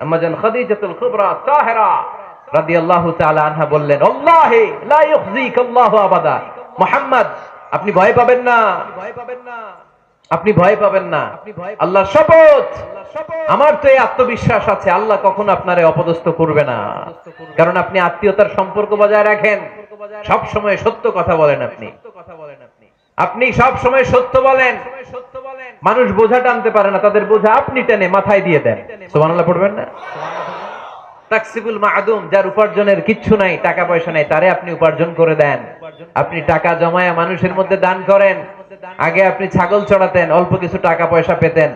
Speaker 1: আম্মাজান খাদিজাতুল কুবরা তাহেরা রাদিয়াল্লাহু তাআলা আনহা বললেন, আল্লাহি লা ইউখজিকাল্লাহু আবাদা। মুহাম্মদ, আপনি ভয় পাবেন না, আপনি ভয় পাবেন না। আল্লাহর শপথ, আমার তো এই আত্মবিশ্বাস আছে, আল্লাহ কখনো আপনারে অপদস্থ করবে না। কারণ আপনি আত্মীয়তার সম্পর্ক বজায় রাখেন, সব সময় সত্য কথা বলেন, আপনি সব সময় সত্য বলেন। মানুষ বোঝা টানতে পারে না, তাদের বোঝা আপনি টেনে মাথায় দিয়ে দেন। সুবহানাল্লাহ পড়বেন না? তাকসিবুল মা'দুম, যার উপার্জনের কিচ্ছু নাই, টাকা পয়সা নাই, তারে আপনি উপার্জন করে দেন। আপনি টাকা জমায়া মানুষের মধ্যে দান করেন। আগে আপনি ছাগল চড়াতেন, অল্প কিছু টাকা পয়সা পেতেন,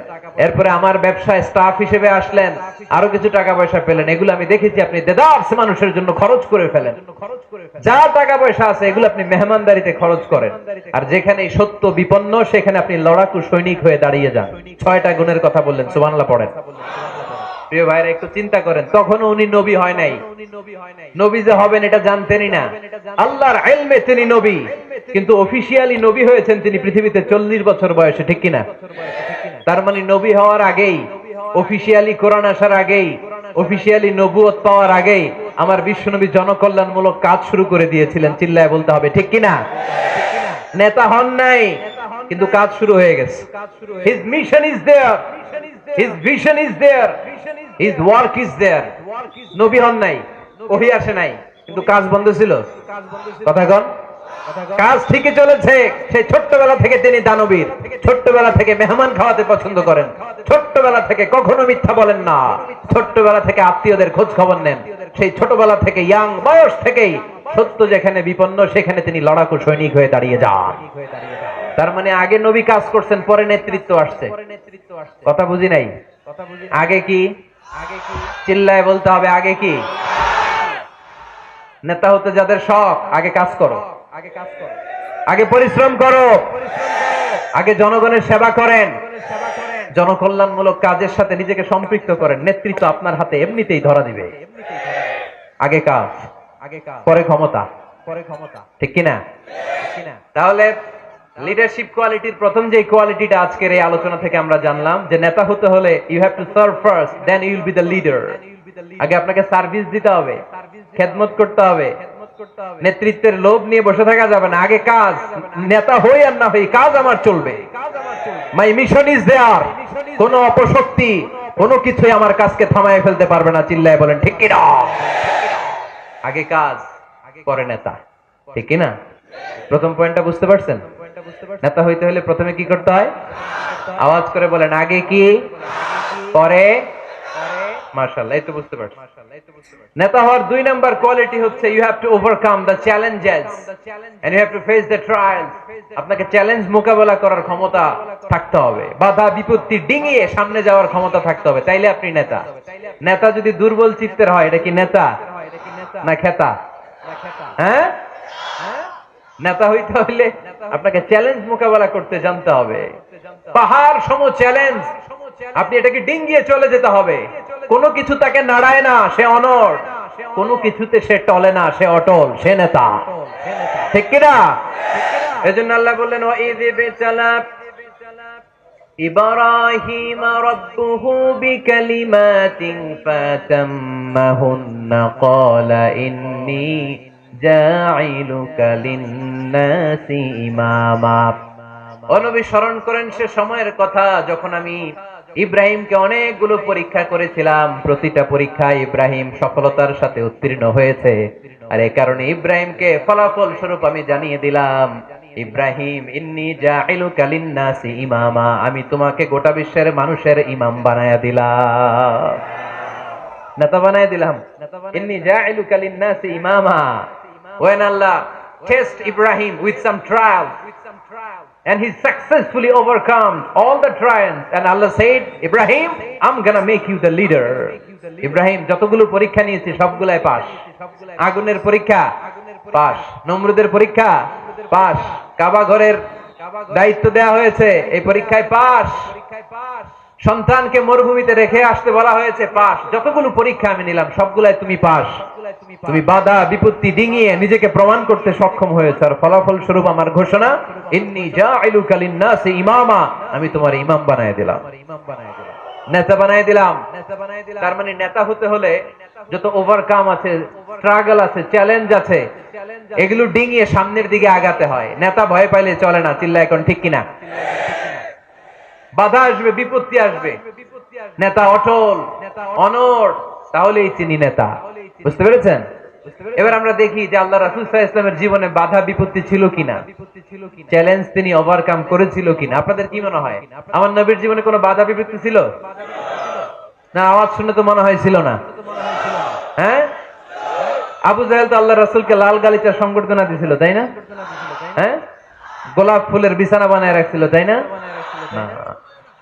Speaker 1: এরপরে আমার ব্যবসায় স্টাফ হিসেবে আসলেন, আরো কিছু টাকা পয়সা পেলেন। এগুলো আমি দেখেছি আপনি দেদার্স মানুষের জন্য খরচ করে ফেলেন। যা টাকা পয়সা আছে এগুলো আপনি মেহমানদারিতে খরচ করেন। আর যেখানে সত্য বিপন্ন, সেখানে আপনি লড়াকু সৈনিক হয়ে দাঁড়িয়ে যান। 6টা গুণের কথা বললেন, সুবহানাল্লাহ পড়েন। প্রিয় ভাইরা একটু চিন্তা করেন, তখনও উনি নবী হয় নাই। নবী যে হবেন এটা জানতেনই না। আল্লাহর ইলমে তিনি নবী, কিন্তু অফিশিয়ালি নবী হয়েছেন তিনি পৃথিবীতে 40 বছর বয়সে, ঠিক কিনা? তার মানে নবী হওয়ার আগেই, অফিশিয়ালি কোরআন আসার আগেই, অফিশিয়ালি নবুয়ত পাওয়ার আগেই আমার বিশ্বনবী জনকল্যাণমূলক কাজ শুরু করে দিয়েছিলেন। চিল্লায় বলতে হবে ঠিক কিনা? নেতা হন নাই, কিন্তু কাজ শুরু হয়ে গেছে। His mission is there, his vision is there, his work is there. নবী হন নাই, ওহী আসে নাই, কিন্তু কাজ বন্ধ ছিল। কথা কন, কাজ ঠিকই চলেছে। সেই ছোট্টবেলা থেকে তিনি দানবীর, ছোট্টবেলা থেকে মেহমান খাওয়াতে পছন্দ করেন, ছোট্টবেলা থেকে কখনো মিথ্যা বলেন না, ছোট্টবেলা থেকে আত্মীয়দের খোঁজ খবর নেন। সেই ছোটবেলা থেকে, ইয়াং বয়স থেকেই সত্য যেখানে বিপন্ন, সেখানে তিনি লড়াকু সৈনিক হয়ে দাঁড়িয়ে যান। তার মানে আগে নবী কাজ করছেন, পরে নেতৃত্ব আসছে। কথা বুঝি নাই? আগে কি? চিল্লায় বলতে হবে, আগে কি? নেতা হতে যাদের শখ, আগে কাজ করো, আগে পরিশ্রম করো, আগে জনগণের সেবা করেন, জনকল্যাণমূলক কাজের সাথে নিজেকে সম্পৃক্ত করেন। নেতৃত্ব আপনার হাতে এমনিতেই ধরা দিবে। আগে কাজ, পরে ক্ষমতা, ঠিক কিনা? তাহলে লিডারশিপ কোয়ালিটির প্রথম যে কোয়ালিটিটা আজকের এই আলোচনা থেকে আমরা জানলাম, যে নেতা হতে হলে you have to serve first, then you will be the leader. আগে আপনাকে সার্ভিস দিতে হবে, খেদমত করতে হবে। নেতৃত্বের লোভ নিয়ে বসে থাকা যাবে না, আগে কাজ। নেতা হই আর না হই, কাজ আমার চলবে। মাই মিশন ইজ দেয়ার। কোন অপশক্তি, কোনো কিছুই আমার কাজকে থামায় ফেলতে পারবে না। চিল্লায় বলেন ঠিক কিনা? আগে কাজ, পরে নেতা, ঠিক কিনা? প্রথম পয়েন্টটা বুঝতে পারছেন? নেতা হইতে হলে প্রথমে কি করতে হয়? আওয়াজ করে বলেন, আগে কি, পরে। মাশাআল্লাহ, এই তো বুঝতে পারছেন। নেতা হওয়ার 2 নাম্বার কোয়ালিটি হচ্ছে you have to overcome the challenges and you have to face the trials. আপনাকে চ্যালেঞ্জ মোকাবেলা করার ক্ষমতা থাকতে হবে, বাধা বিপত্তি ডিঙিয়ে সামনে যাওয়ার ক্ষমতা থাকতে হবে, তাইলে আপনি নেতা। নেতা যদি দুর্বল চিত্তের হয়, এটা কি নেতা না খেতা? হ্যাঁ, নেতা হইতে হইলে আপনাকে চ্যালেঞ্জ মোকাবেলা করতে জানতে হবে। পাহাড় সম চ্যালেঞ্জ, আপনি এটাকে ডিঙ্গিয়ে চলে যেতে হবে। কোনো কিছু তাকে নাড়ায় না, সে অনড়। কোনো কিছুতে সে টলে না, সে অটল, সে নেতা, ঠিক কিনা? এজন্য আল্লাহ বললেন, ওয়াইয বিতালা ইব্রাহিম রাব্বুহু বিকালিমাতিন ফাতাম্মাহুন্না ক্বালা ইন্নী জাইলুকা লিন-নাসি ইমামা। ও নবী, স্মরণ করেন সে সময়ের কথা যখন আমি ইব্রাহিমকে অনেকগুলো পরীক্ষা করেছিলাম। প্রতিটা পরীক্ষায় ইব্রাহিম সফলতার সাথে উত্তীর্ণ হয়েছে। আর এই কারণে ইব্রাহিমকে ফলাফল স্বরূপ আমি জানিয়ে দিলাম, ইব্রাহিম ইন্নী জাইলুকা লিন-নাসি ইমামা, আমি তোমাকে গোটা বিশ্বের মানুষের ইমাম বানায়া দিলাম, নেতা বানায়া দিলাম। ইন্নী জাইলুকা লিন-নাসি ইমামা। When Allah test Ibrahim with some trials, and he successfully overcome all the trials, and Allah said, Ibrahim, I'm gonna make you the leader. Ibrahim যতগুলো পরীক্ষা নিয়েছে সবগুলাই পাস। আগুনের পরীক্ষা পাস, নমরুদের পরীক্ষা পাস, কাবা ঘরের দায়িত্ব দেওয়া হয়েছে, এই পরীক্ষায় পাস। সন্তানকে মরুভূমিতে রেখে আসতে বলা হয়েছে, পাস। যতগুলো পরীক্ষা আমি নিলাম সবগুলাই তুমি পাস। তুমি বাধা বিপত্তি ডিঙিয়ে নিজেকে প্রমাণ করতে সক্ষম হয়েছে, আর ফলাফল স্বরূপ আমার ঘোষণা, ইন্নী জাইলুকা লিন-নাসি ইমামা, আমি তোমার ইমাম বানায় দিলাম, নেতা বানায় দিলাম। তার মানে নেতা হতে হলে যত ওভারকাম আছে, স্ট্রাগল আছে, চ্যালেঞ্জ আছে, এগুলো ডিঙিয়ে সামনের দিকে আগাতে হয়। নেতা ভয় পাইলে চলে না, চিল্লা এখন ঠিক কিনা? বাধা আসবে, বিপত্তি আসবে, নেতা অটল অনড়, তাহলেই চিনি নেতা। বুঝতে পেরেছেন? এবার আমরা দেখি যে আল্লাহ রাসূল সাল্লাল্লাহু আলাইহি ওয়াসাল্লামের জীবনে বাধা বিপত্তি ছিল কিনা, চ্যালেঞ্জ তিনি ওভারকাম করেছিল কিনা। আপনাদের কি মনে হয়, আমার নবীর জীবনে কোনো বাধা বিপত্তি ছিল না? আওয়াজ শুনে তো মনে হয় ছিল না। হ্যাঁ, আবু জাহেল তো আল্লাহ রাসূলকে লাল গালিচার সংবর্ধনা দিয়েছিল, তাই না? হ্যাঁ, গোলাপ ফুলের বিছানা বানায় রাখছিল, তাই না? না,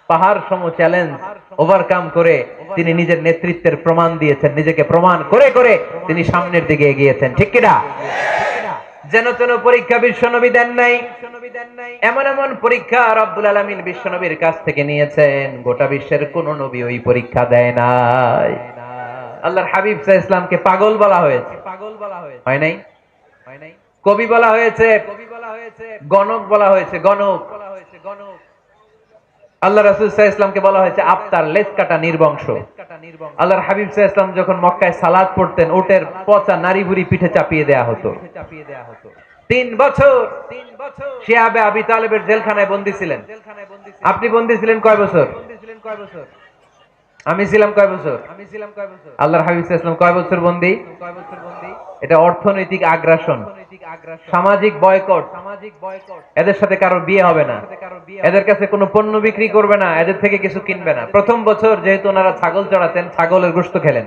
Speaker 1: পাহাড় সম চ্যালেঞ্জ ওভারকাম করে তিনি নিজের নেতৃত্বের প্রমাণ দিয়েছেন, নিজেকে প্রমাণ করে করে তিনি সামনের দিকে এগিয়েছেন, ঠিক কিনা? যেন তেন পরীক্ষা বিশ্বনবী দেন নাই, এমন এমন পরীক্ষা রব্বুল আলামিন বিশ্বনবীর কাছ থেকে নিয়েছেন, গোটা বিশ্বের কোন নবী ওই পরীক্ষা দেয় নাই। আল্লাহর হাবিব সাল্লাল্লাহু আলাইহি ওয়াসাল্লামকে পাগল বলা হয়েছে, হয় নাই? কবি বলা হয়েছে, গণক বলা হয়েছে, গণক। আল্লাহ রাসূল সাল্লাল্লাহু আলাইহি ওয়াসাল্লামকে বলা হয়েছে আফতার, লেজ কাটা, নির্বংশ। আল্লাহর হাবিব সাল্লাল্লাহু আলাইহি ওয়াসাল্লাম যখন মক্কায় সালাত পড়তেন, উটের পচা নারী বুড়ি পিঠে চাপিয়ে দেয়া হতো। 3 বছর শিয়াবে আবি তালেবের জেলখানায় বন্দী ছিলেন। আপনি বন্দী ছিলেন কয় বছর? আমি ছিলাম কয় বছর? আল্লাহর হাবিব সাল্লাল্লাহু আলাইহি ওয়াসাল্লাম কয় বছর বন্দী? এটা অর্থনৈতিক আগ্রাসন, সামাজিক বয়কট। এদের সাথে কারোর বিয়ে হবে না, এদের কাছে কোনো পণ্য বিক্রি করবে না, এদের থেকে কিছু কিনবে না। প্রথম বছর যেহেতু ওনারা ছাগল চড়াতেন, ছাগলের গোশত খেলেন।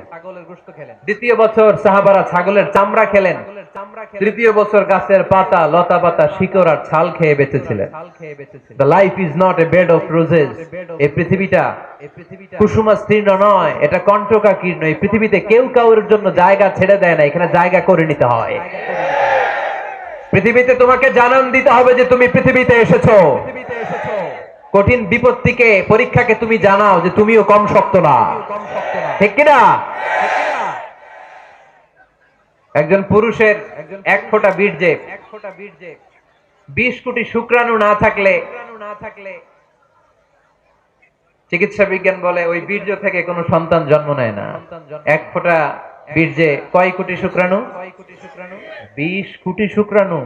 Speaker 1: দ্বিতীয় বছর সাহাবারা ছাগলের চামড়া খেলেন। তৃতীয় বছর গাছের পাতা, লতা পাতা, শিকড় আর ছাল খেয়ে বেঁচেছিলেন। The life is not a bed of roses. এই পৃথিবীটা কুসুমাস্তীর্ণ নয়, এটা কণ্টকাকীর্ণ। এই পৃথিবীতে কেউ কাউর জন্য জায়গা ছেড়ে দেয় না, এখানে জায়গা করে নিতে হয়। পৃথিবীতে তোমাকে জানান দিতে হবে যে তুমি পৃথিবীতে এসেছো। কঠিন বিপত্তিকে, পরীক্ষাকে তুমি জানাও যে তুমিও কম শক্ত না, ঠিক কিনা? একজন পুরুষের 1 ফোঁটা বীর্যে 20 কোটি শুক্রাণু না থাকলে চিকিৎসা বিজ্ঞান বলে ওই বীর্য থেকে কোনো সন্তান জন্ম নেয় না। 1 ফোঁটা বীর্যে কয় কোটি শুক্রাণু? 20 কোটি শুক্রাণু।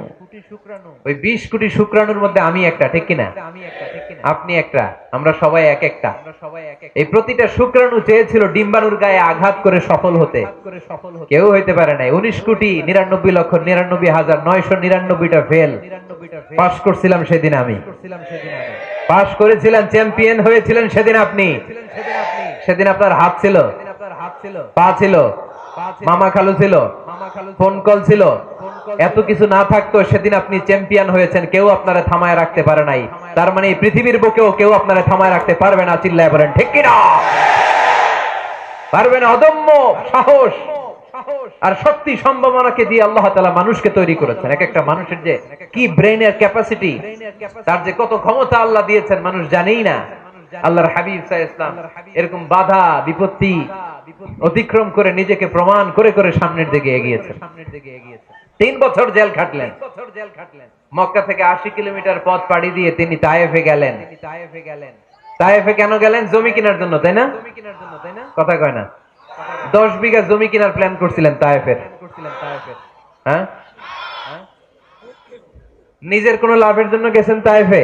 Speaker 1: ওই 20 কোটি শুক্রাণুর মধ্যে আমি একটা, ঠিক কিনা? আপনি একটা, আমরা সবাই এক একটা। এই প্রতিটা শুক্রাণু চেয়েছিল ডিম্বাণুর গায়ে আঘাত করে সফল হতে, কেউ হইতে পারে নাই। 19,99,99,999টা ফেল। পাস করছিলাম সেদিন আমি, পাস করেছিলেন, চ্যাম্পিয়ন হয়েছিলেন সেদিন আপনি। সেদিন আপনার হাত ছিল, পা ছিল, মামা খালু ছিল, ফোন কল ছিল, এত কিছু না থাকতো সেদিন আপনি চ্যাম্পিয়ন হয়েছেন। কেউ আপনারা থামায় রাখতে পারে নাই। তার মানে এই পৃথিবীর বুকেও কেউ আপনারা থামায় রাখতে পারবে না। চিল্লায় বলেন ঠিক কিনা? পারবে না। অদম্য সাহস আর শক্তি সম্ভাবনাকে দিয়ে আল্লাহ তাআলা মানুষকে তৈরি করেছেন। এক একটা মানুষের যে কি ব্রেইনের ক্যাপাসিটি, তার যে কত ক্ষমতা আল্লাহ দিয়েছেন মানুষ জানেই না। আল্লাহর হাবিব সাল্লাল্লাহু আলাইহি ওয়াসাল্লাম এরকম বাধা বিপত্তি অতিক্রম করে নিজেকে প্রমাণ করে করে সামনের দিকে এগিয়েছেন। 3 বছর জেল খাটলেন। মক্কা থেকে 80 কিলোমিটার পথ পাড়ি দিয়ে তিনি তায়েফে গেলেন। তায়েফে কেন গেলেন? জমি কেনার জন্য, তাই না? কথা কয় না? 10 বিঘা জমি কেনার প্ল্যান করছিলেন তায়েফের। হ্যাঁ, নিজের কোন লাভের জন্য গেছেন তায়েফে?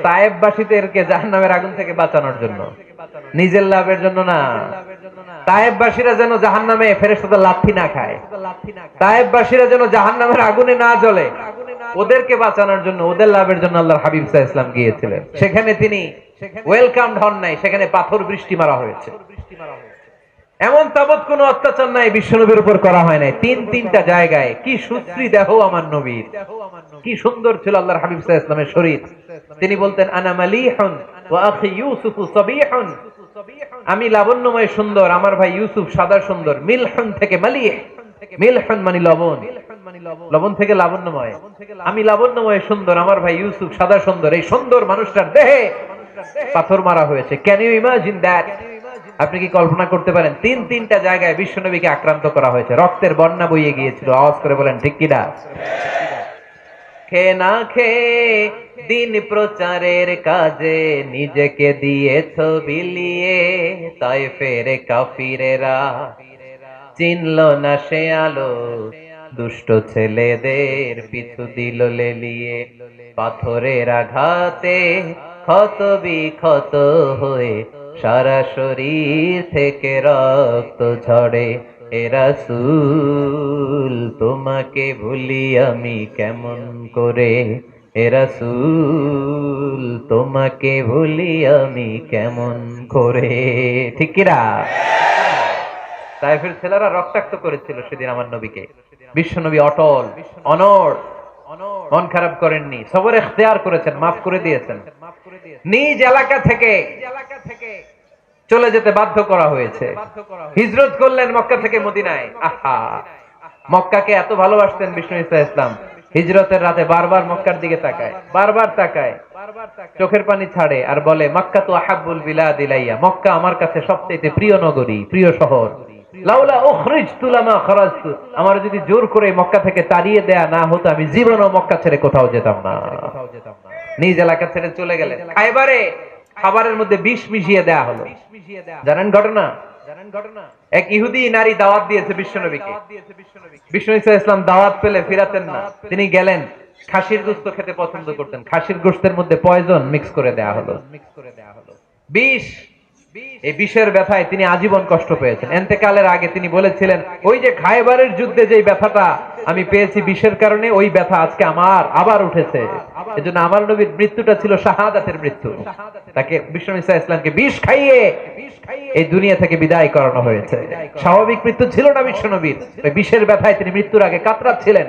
Speaker 1: তায়েফবাসীদেরকে জাহান্নামের আগুন থেকে বাঁচানোর জন্য, নিজের লাভের জন্য না। তায়েফবাসীরা যেন জাহান্নামে ফেরেশতাদের লাথি না খায়, তায়েফবাসীরা যেন জাহান্নামের আগুনে না জ্বলে, ওদেরকে বাঁচানোর জন্য, ওদের লাভের জন্য আল্লাহর হাবিব সাল্লাল্লাহু আলাইহি ওয়াসাল্লাম গিয়েছিলেন। সেখানে তিনি ওয়েলকামড হন নাই, সেখানে পাথর বৃষ্টি মারা হয়েছে। এমন তাবৎ কোনো অত্যাচার নাই বিশ্বনবীর উপর করা হয় নাই। তিনটা জায়গায় কি সুশ্রী দেহ আমার নবীর, কি সুন্দর ছিল আল্লাহর হাবিব সাল্লাল্লাহু আলাইহি ওয়াসাল্লামের শরীর। তিনি বলতেন আনা মালিহুন ওয়া আখি ইউসুফ সাবিহুন, আমি লাবণ্যময় সুন্দর, আমার ভাই ইউসুফ সাদা সুন্দর। মিলহুন থেকে মালিহ, মিলহুন মানে লবণ, লবণ থেকে লাবণ্যময়। আমি লাবণ্যময় সুন্দর, আমার ভাই ইউসুফ সাদা সুন্দর। এই সুন্দর মানুষটার দেহে পাথর মারা হয়েছে। Can you imagine that? আপনি কি কল্পনা করতে পারেন? তিনটা জায়গায় বিশ্বনবীকে আক্রান্ত করা হয়েছে, রক্তের বন্যা বইয়ে গিয়েছিল। আওয়াজ করে বলেন ঠিক কিনা? খেয়ে না খেয়ে দিন প্রচারের কাজে নিজেকে দিয়েছ বিলিয়ে, তায়েফের কাফিরেরা চিনল না সে আলো, দুষ্ট ছেলেদের পিছু দিল লেলিয়ে। পাথরের আঘাতে ক্ষত বিক্ষত হয়ে সারা শরীর থেকে রক্ত ঝরে। এ রাসূল তোমাকে ভুলি আমি কেমন করে, এ রাসূল তোমাকে ভুলি আমি কেমন করে। ঠিক কিনা? তায়েফের ছেলেরা রক্তাক্ত করেছিল সেদিন আমার নবীকে। বিশ্বনবী অটল, অনড়, মন খারাপ করেননি, সবর ইখতিয়ার করেছেন, মাফ করে দিয়েছেন। নিজ এলাকা থেকে চলে যেতে বাধ্য করা হয়েছে। হিজরত করলেন মক্কা থেকে মদিনায়। আহা, মক্কাকে এত ভালোবাসতেন বিষ্ণু ইসা ইসলাম, হিজরতের রাতে বারবার মক্কার দিকে তাকায়, বারবার তাকায়, চোখের পানি ছাড়ে আর বলে মক্কা তো আহাব্বুল বিলাদ ইলাইয়া, মক্কা আমার কাছে সবচেয়ে প্রিয় নগরী, প্রিয় শহর। লাউলা উখরিজতু লামা খারাজতু, আমার যদি জোর করে মক্কা থেকে তাড়িয়ে দেয়া না হতো আমি জীবনও মক্কা ছেড়ে কোথাও যেতাম না। নিজ এলাকা ছেড়ে চলে গেলেন। খায়বারে খাবারের মধ্যে বিষ মিশিয়ে দেয়া হলো। জানেন ঘটনা? এক ইহুদি নারী দাওয়াত দিয়েছে বিশ্বনবীকে। বিষ্ণু ইসা ইসলাম দাওয়াত পেলে ফিরাতেন না। তিনি গেলেন, খাসির গোশত খেতে পছন্দ করতেন। খাসির গোশতের মধ্যে পয়জন মিক্স করে দেয়া হলো, বিষ। এই বিষের ব্যথায় তিনি আজীবন কষ্ট পেয়েছেন। এন্তেকালের আগে তিনি বলেছিলেন, ওই যে খায়বারের যুদ্ধে যে ব্যথাটা আমি পেয়েছি বিষের কারণে, ওই ব্যথা আজকে আমার আবার উঠেছে। এজন্য আমার নবীর মৃত্যুটা ছিল শাহাদাতের মৃত্যু। তাকে বিষ্ণু ইসা ইসলামকে বিষ খাইয়ে এই দুনিয়া থেকে বিদায় করানো হয়েছে। স্বাভাবিক মৃত্যু ছিল না বিশ্ব নবীর, ওই বিষের ব্যথায় তিনি মৃত্যুর আগে কাতরাচ্ছিলেন।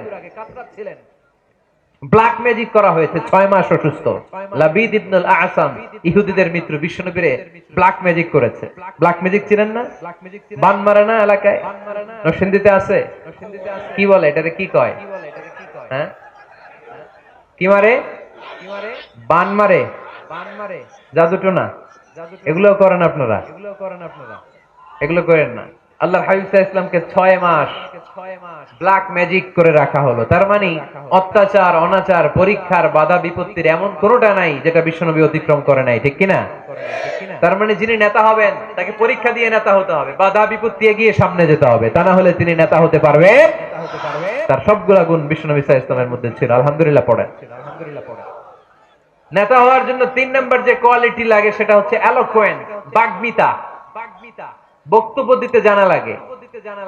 Speaker 1: ব্ল্যাক ম্যাজিক করা হয়েছে, 6 মাস অসুস্থ। লাবিদ ইবনুল আসাম ইহুদিদের মিত্র বিশ্বনবীরে ব্ল্যাক ম্যাজিক করেছে। ব্ল্যাক ম্যাজিক চিনেন না? বান মারে না এলাকায়, নরসিংদীতে আছে। কি বলে এটারে, কি কয়? হ্যাঁ, কি মারে? বান মারে, জাদুটোনা। এগুলো করেন আপনারা? এগুলো করেন না। আল্লাহর হাবিব সাল্লাল্লাহু আলাইহি ওয়াসাল্লামকে 6 মাস ব্ল্যাক ম্যাজিক করে রাখা হলো। তার মানে অত্যাচার, অনাচার, পরীক্ষার, বাধা বিপত্তির এমন কোনোটা নাই যেটা বিশ্বনবী অতিক্রম করে নাই। ঠিক কিনা? তার মানে যিনি নেতা হবেন তাকে পরীক্ষা দিয়ে নেতা হতে হবে, বাধা বিপত্তি এগিয়ে সামনে যেতে হবে, তা না হলে তিনি নেতা হতে পারবে। তার সবগুলা গুণ বিশ্বনবী সাল্লাল্লাহু আলাইহি ওয়াসাল্লামের মধ্যে ছিল। আলহামদুলিল্লাহ পড়েন। নেতা হওয়ার জন্য 3 নাম্বার যে কোয়ালিটি লাগে সেটা হচ্ছে এলোকোয়েন্ট, বাগ্মিতা। বক্তব্য দিতে জানা লাগে,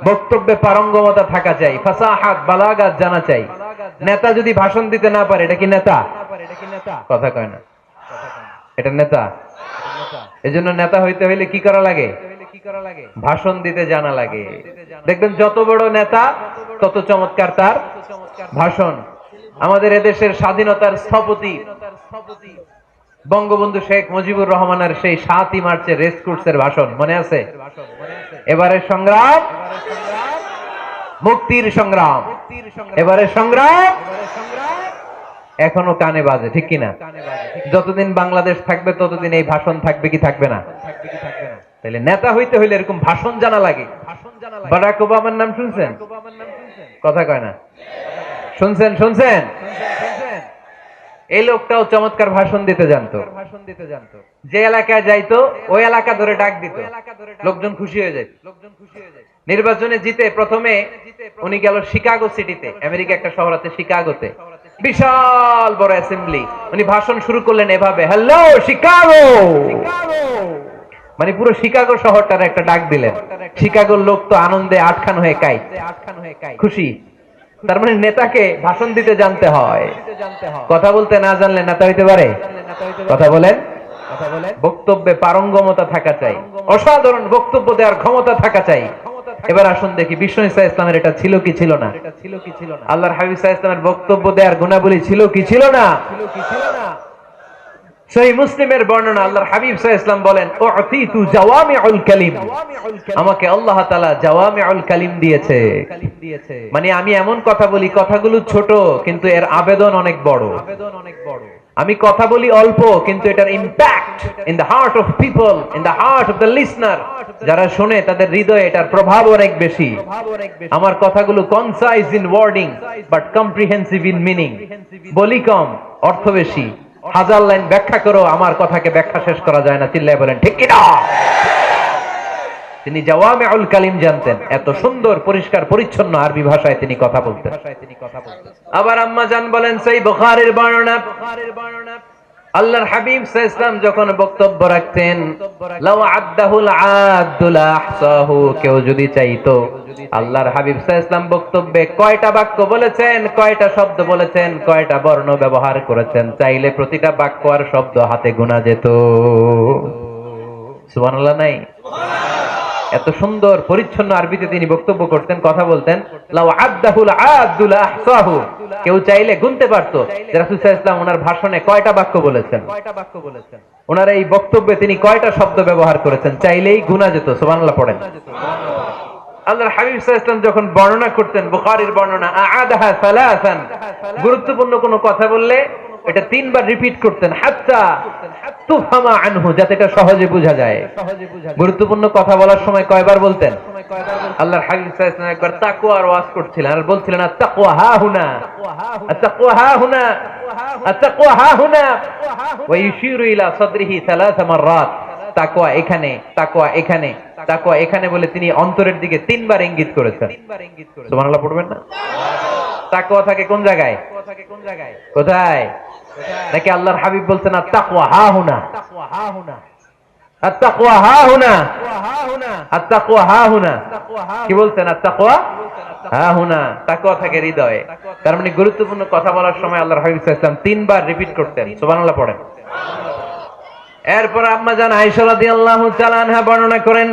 Speaker 1: বক্তব্যে পারঙ্গমতা থাকা চাই, ফাসাহাত, বালাগাত জানা চাই। নেতা যদি ভাষণ দিতে না পারে এটা কি নেতা? কথা কয় না, এটা নেতা? এজন্য নেতা হইতে হইলে কি করা লাগে? ভাষণ দিতে জানা লাগে। দেখবেন যত বড় নেতা তত চমৎকার তার ভাষণ। আমাদের এদেশের স্বাধীনতার স্থপতি বঙ্গবন্ধু শেখ মুজিবুর রহমানের সেই 7ই মার্চের রেস কোর্সের ভাষণ মনে আছে? এবারের সংগ্রাম মুক্তির সংগ্রাম, এবারের সংগ্রাম এখনো কানে বাজে। ঠিক কিনা? যতদিন বাংলাদেশ থাকবে ততদিন এই ভাষণ থাকবে কি থাকবে না? তাহলে নেতা হইতে হইলে এরকম ভাষণ জানা লাগে। বারাক ওবামার নাম শুনছেন? কথা কয় না। শুনছেন? শুনছেন? এই লোকটাও চমৎকার ভাষণ দিতে জানতো। যে এলাকায় যাইতো ওই এলাকা ধরে ডাক দিত, লোকজন খুশি হয়ে যায়। নির্বাচনে জিতে প্রথমে উনি গেল শিকাগো সিটিতে, আমেরিকা একটা শহর আছে শিকাগোতে, বিশাল বড় অ্যাসেম্বলি। উনি ভাষণ শুরু করলেন এভাবে, হ্যালো শিকাগো, মানে পুরো শিকাগো শহরটার একটা ডাক দিলেন। শিকাগোর লোক তো আনন্দে আটখান হয়ে কাই, খুশি। তার মানে নেতাকে ভাষণ দিতে জানতে হয়। কথা বলতে না জানলে নেতা হইতে পারে? কথা বলেন। বক্তব্যে পারঙ্গমতা থাকা চাই, অসাধারণ বক্তব্য দেওয়ার ক্ষমতা থাকা চাই। এবার আসুন দেখি বিষ্ণু ইসা ইসলামের এটা ছিল কি ছিল না? আল্লাহর হাবিব সাল্লাল্লাহু আলাইহি ওয়াসাল্লামের বক্তব্য দেওয়ার গুণাবলী ছিল কি ছিল না? সহিহ মুসলিমের বর্ণনা, আল্লাহর হাবিব সাল্লাল্লাহু আলাইহি ওয়াসাল্লাম বলেন, উতিতু জাওয়ামিউল কালিম, আমাকে আল্লাহ তাআলা জাওয়ামিউল কালিম দিয়েছে। মানে আমি এমন কথা বলি, কথাগুলো ছোট কিন্তু এর আবেদন অনেক বড়। আমি কথা বলি অল্প কিন্তু এটার impact in the heart of people, in the heart of the listener, যারা শুনে তাদের হৃদয়ে এটার প্রভাব অনেক বেশি। আমার কথাগুলো concise in wording but comprehensive in meaning, বলি কম অর্থ বেশি। হাজার লাইন ব্যাখ্যা করো, আমার কথাকে ব্যাখ্যা শেষ করা যায় না। চিল্লায় বলেন ঠিক কি না? তিনি জাওয়ামিউল কালিম জানতেন, এত সুন্দর পরিষ্কার পরিচ্ছন্ন আরবি ভাষায় তিনি কথা বলতেন। আবার আম্মা জান বলেন, সহিহ বুখারীর বর্ণনা, আল্লাহর হাবিব সাল্লাল্লাহু আলাইহি ওয়াসাল্লাম যখন বক্তব্য রাখতেন, লাউ আদ্দাহুল আদুল আহসাহু, কেউ যদি চাইতো আল্লাহর হাবিব সাল্লাল্লাহু আলাইহি ওয়াসাল্লাম বক্তব্যে কয়টা বাক্য বলেছেন, কয়টা শব্দ বলেছেন, কয়টা বর্ণ ব্যবহার করেছেন, চাইলে প্রতিটা বাক্য আর শব্দ হাতে গোনা যেত। সুবহানাল্লাহ নাই? এত সুন্দর পরিচ্ছন্ন আরবিতে তিনি বক্তব্য করতেন, কথা বলতেন। লাউ আদ্দাহুল আদুল আহসাহু, কেউ চাইলে গুনতে পারতো যে রাসূল সাল্লাল্লাহু আলাইহি ওয়াসাল্লাম ওনার ভাষণে কয়টা বাক্য বলেছেন, ওনার এই বক্তব্যে তিনি কয়টা শব্দ ব্যবহার করেছেন, চাইলেই গুনা যেত। সুবহানাল্লাহ পড়েন। আল্লাহর হাবিব সাল্লাল্লাহু আলাইহি ওয়াসাল্লাম যখন বর্ণনা করতেন, বুখারীর বর্ণনা, আ'আদাহা সালাসান, গুরুত্বপূর্ণ কোনো কথা বললে এটা তিনবার রিপিট করতেন, হাত্তা তুফহামা আনহু, যাতে এটা সহজে বোঝা যায়। গুরুত্বপূর্ণ কথা বলার সময় কয়বার বলতেন? আল্লাহর হাবিব সাল্লাল্লাহু আলাইহি ওয়াসাল্লাম একবার তাকওয়ার ওয়াজ করছিলেন আর বলছিলেন, আত-তাকওয়া হা হুনা, আত-তাকওয়া হা হুনা, আত-তাকওয়া হা হুনা, ওয়া ইউশিরু ইলা সাদরিহি সালাস মাররাত, তাকওয়া এখানে, তাকওয়া এখানে, তাকওয়া এখানে বলে তিনি অন্তরের দিকে তিনবার ইঙ্গিত করেছেন। সুবহানাল্লাহ পড়বেন না? তাকওয়া থাকে কোন জায়গায়? কোথায়? নাকি আল্লাহর হাবিব বলছেন আত-তাকওয়া হা হুনা, আত-তাকওয়া হা হুনা, আত-তাকওয়া হা হুনা, কি বলছেন? আত-তাকওয়া হা হুনা, তাকওয়া থাকে হৃদয়ে। তার মানে গুরুত্বপূর্ণ কথা বলার সময় আল্লাহর হাবিব সাল্লাল্লাহু আলাইহি ওয়াসাল্লাম তিনবার রিপিট করতেন। সুবহানাল্লাহ পড়েন। এরপর আম্মা জান আয়েশা রাদিয়াল্লাহু তাআলা আনহা বর্ণনা করেন,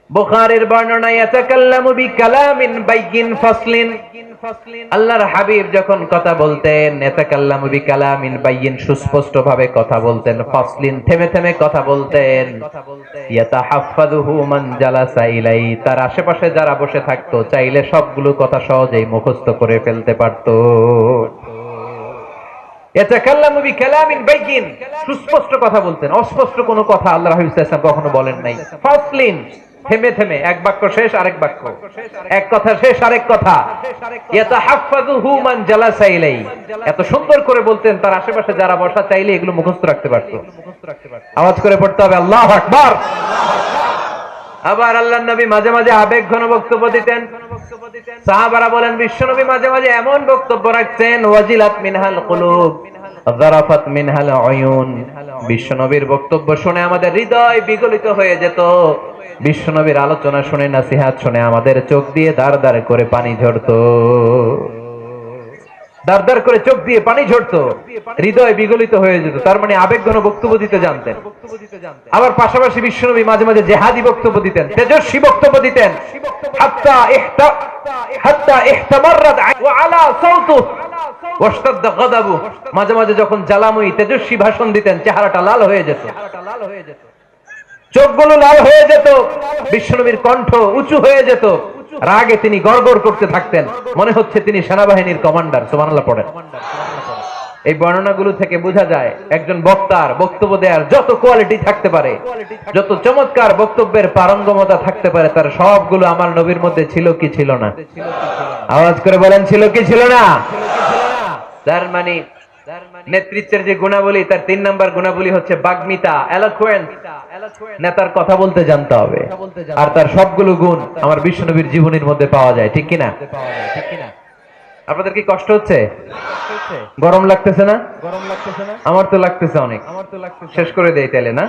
Speaker 1: বুখারীর বর্ণনা, ইয়াতাকাল্লামু বিকালামিন বাইয়িন ফাসলিন, আল্লাহর হাবিব যখন কথা বলতেন, ইয়াতাকাল্লামু বিকালামিন বাইয়িন, সুস্পষ্ট ভাবে কথা বলতেন, ফাসলিন, থেমে থেমে কথা বলতেন, ইয়াতাহাফফাযুহু মান জালাসা ইলাই, তার আশেপাশে যারা বসে থাকতো চাইলে সবগুলো কথা সহজেই মুখস্থ করে ফেলতে পারতো। ইয়াতাকাল্লামু বিকালামিন বাইয়িন, সুস্পষ্ট কথা বলতেন, অস্পষ্ট কোনো কথা আল্লাহর হাবিব সাল্লাল্লাহু আলাইহি ওয়াসাল্লাম কখনো বলেন নাই। ফাসলিন, থেমে থেমে, এক বাক্য শেষ আরেক বাক্য, এক কথা শেষ আরেক কথা। ইয়াতাহাফফাযুহু মান জালাসা ইলাই, এত সুন্দর করে বলতেন তার আশেপাশে যারা বসা চাইলে এগুলো মুখস্থ রাখতে পারতো। আওয়াজ করে পড়তে হবে আল্লাহু আকবার। আবার আল্লাহর নবী মাঝে মাঝে আবেগ ঘন বক্তব্য দিতেন। সাহাবারা বলেন, বিশ্বনবী মাঝে মাঝে এমন বক্তব্য রাখতেন, ওয়াজিলাত মিনহাল কুলুব, যারাফাত মিনহাল উয়ুন, বিশ্বনবীর বক্তব্য শুনে আমাদের হৃদয় বিগলিত হয়ে যেত। বিশ্বনবীর আলোচনা শুনে, নসিহত শুনে আমাদের চোখ দিয়ে দাঁড় দাঁড় করে পানি ঝরতো, দাঁড় দাঁড় করে চোখ দিয়ে পানি ঝরতো, হৃদয় বিগলিত হয়ে যেত। তার মানে আবেগঘন বক্তব্য দিতে জানতেন। আবার পাশাপাশি বিশ্বনবী মাঝে মাঝে জেহাদি বক্তব্য দিতেন, তেজস্বী বক্তব্য দিতেন, হাত্তা ইহতামাররাত ওয়া আলা সাউতু ওয়াশতাদ্দা গাদাবু, মাঝে মাঝে যখন জ্বালাময়ী তেজস্বী ভাষণ দিতেন চেহারাটা লাল হয়ে যেত, চোখগুলো লাল হয়ে যেত, বিশ্বনবীর কণ্ঠ উঁচু হয়ে যেত, রাগে তিনি গড়গড় করতে থাকতেন, মনে হচ্ছে তিনি সেনাবাহিনীর কমান্ডার। সুবহানাল্লাহ পড়েন। এই বর্ণনাগুলো থেকে বোঝা যায় একজন বক্তার বক্তব্য দেওয়ার যত কোয়ালিটি থাকতে পারে, যত চমৎকার বক্তব্যের পারঙ্গমতা থাকতে পারে, তার সবগুলো আমার নবীর মধ্যে ছিল কি ছিল না? আওয়াজ করে বলেন, ছিল কি ছিল না? তার মানে নেতৃত্বের যে গুণাবলী, তার 3 নাম্বার গুণাবলী হচ্ছে বাগ্মিতা, এলোকুয়েন্স, নেতার কথা বলতে জানতে হবে। আর তার সবগুলো গুণ আমার বিশ্বনবীর জীবনের মধ্যে পাওয়া যায়, ঠিক কিনা? আপনাদের কি কষ্ট হচ্ছে? গরম লাগতেছে না? আমার তো লাগতেছে অনেক। শেষ করে দেই তাইলে না?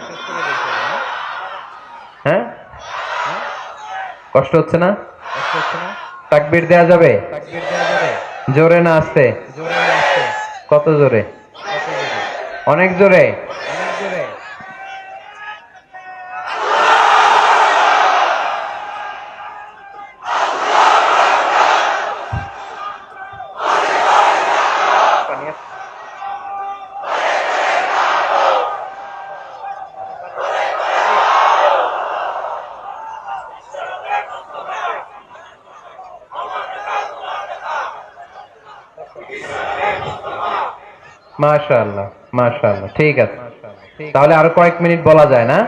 Speaker 1: হ্যাঁ, কষ্ট হচ্ছে না? তাকবীর দেয়া যাবে? জোরে না আস্তে? কত জোরে? অনেক জোরে? মাশাআল্লাহ, মাশাআল্লাহ, ঠিক আছে। তাহলে আরো কয়েক মিনিট বলা যায় না?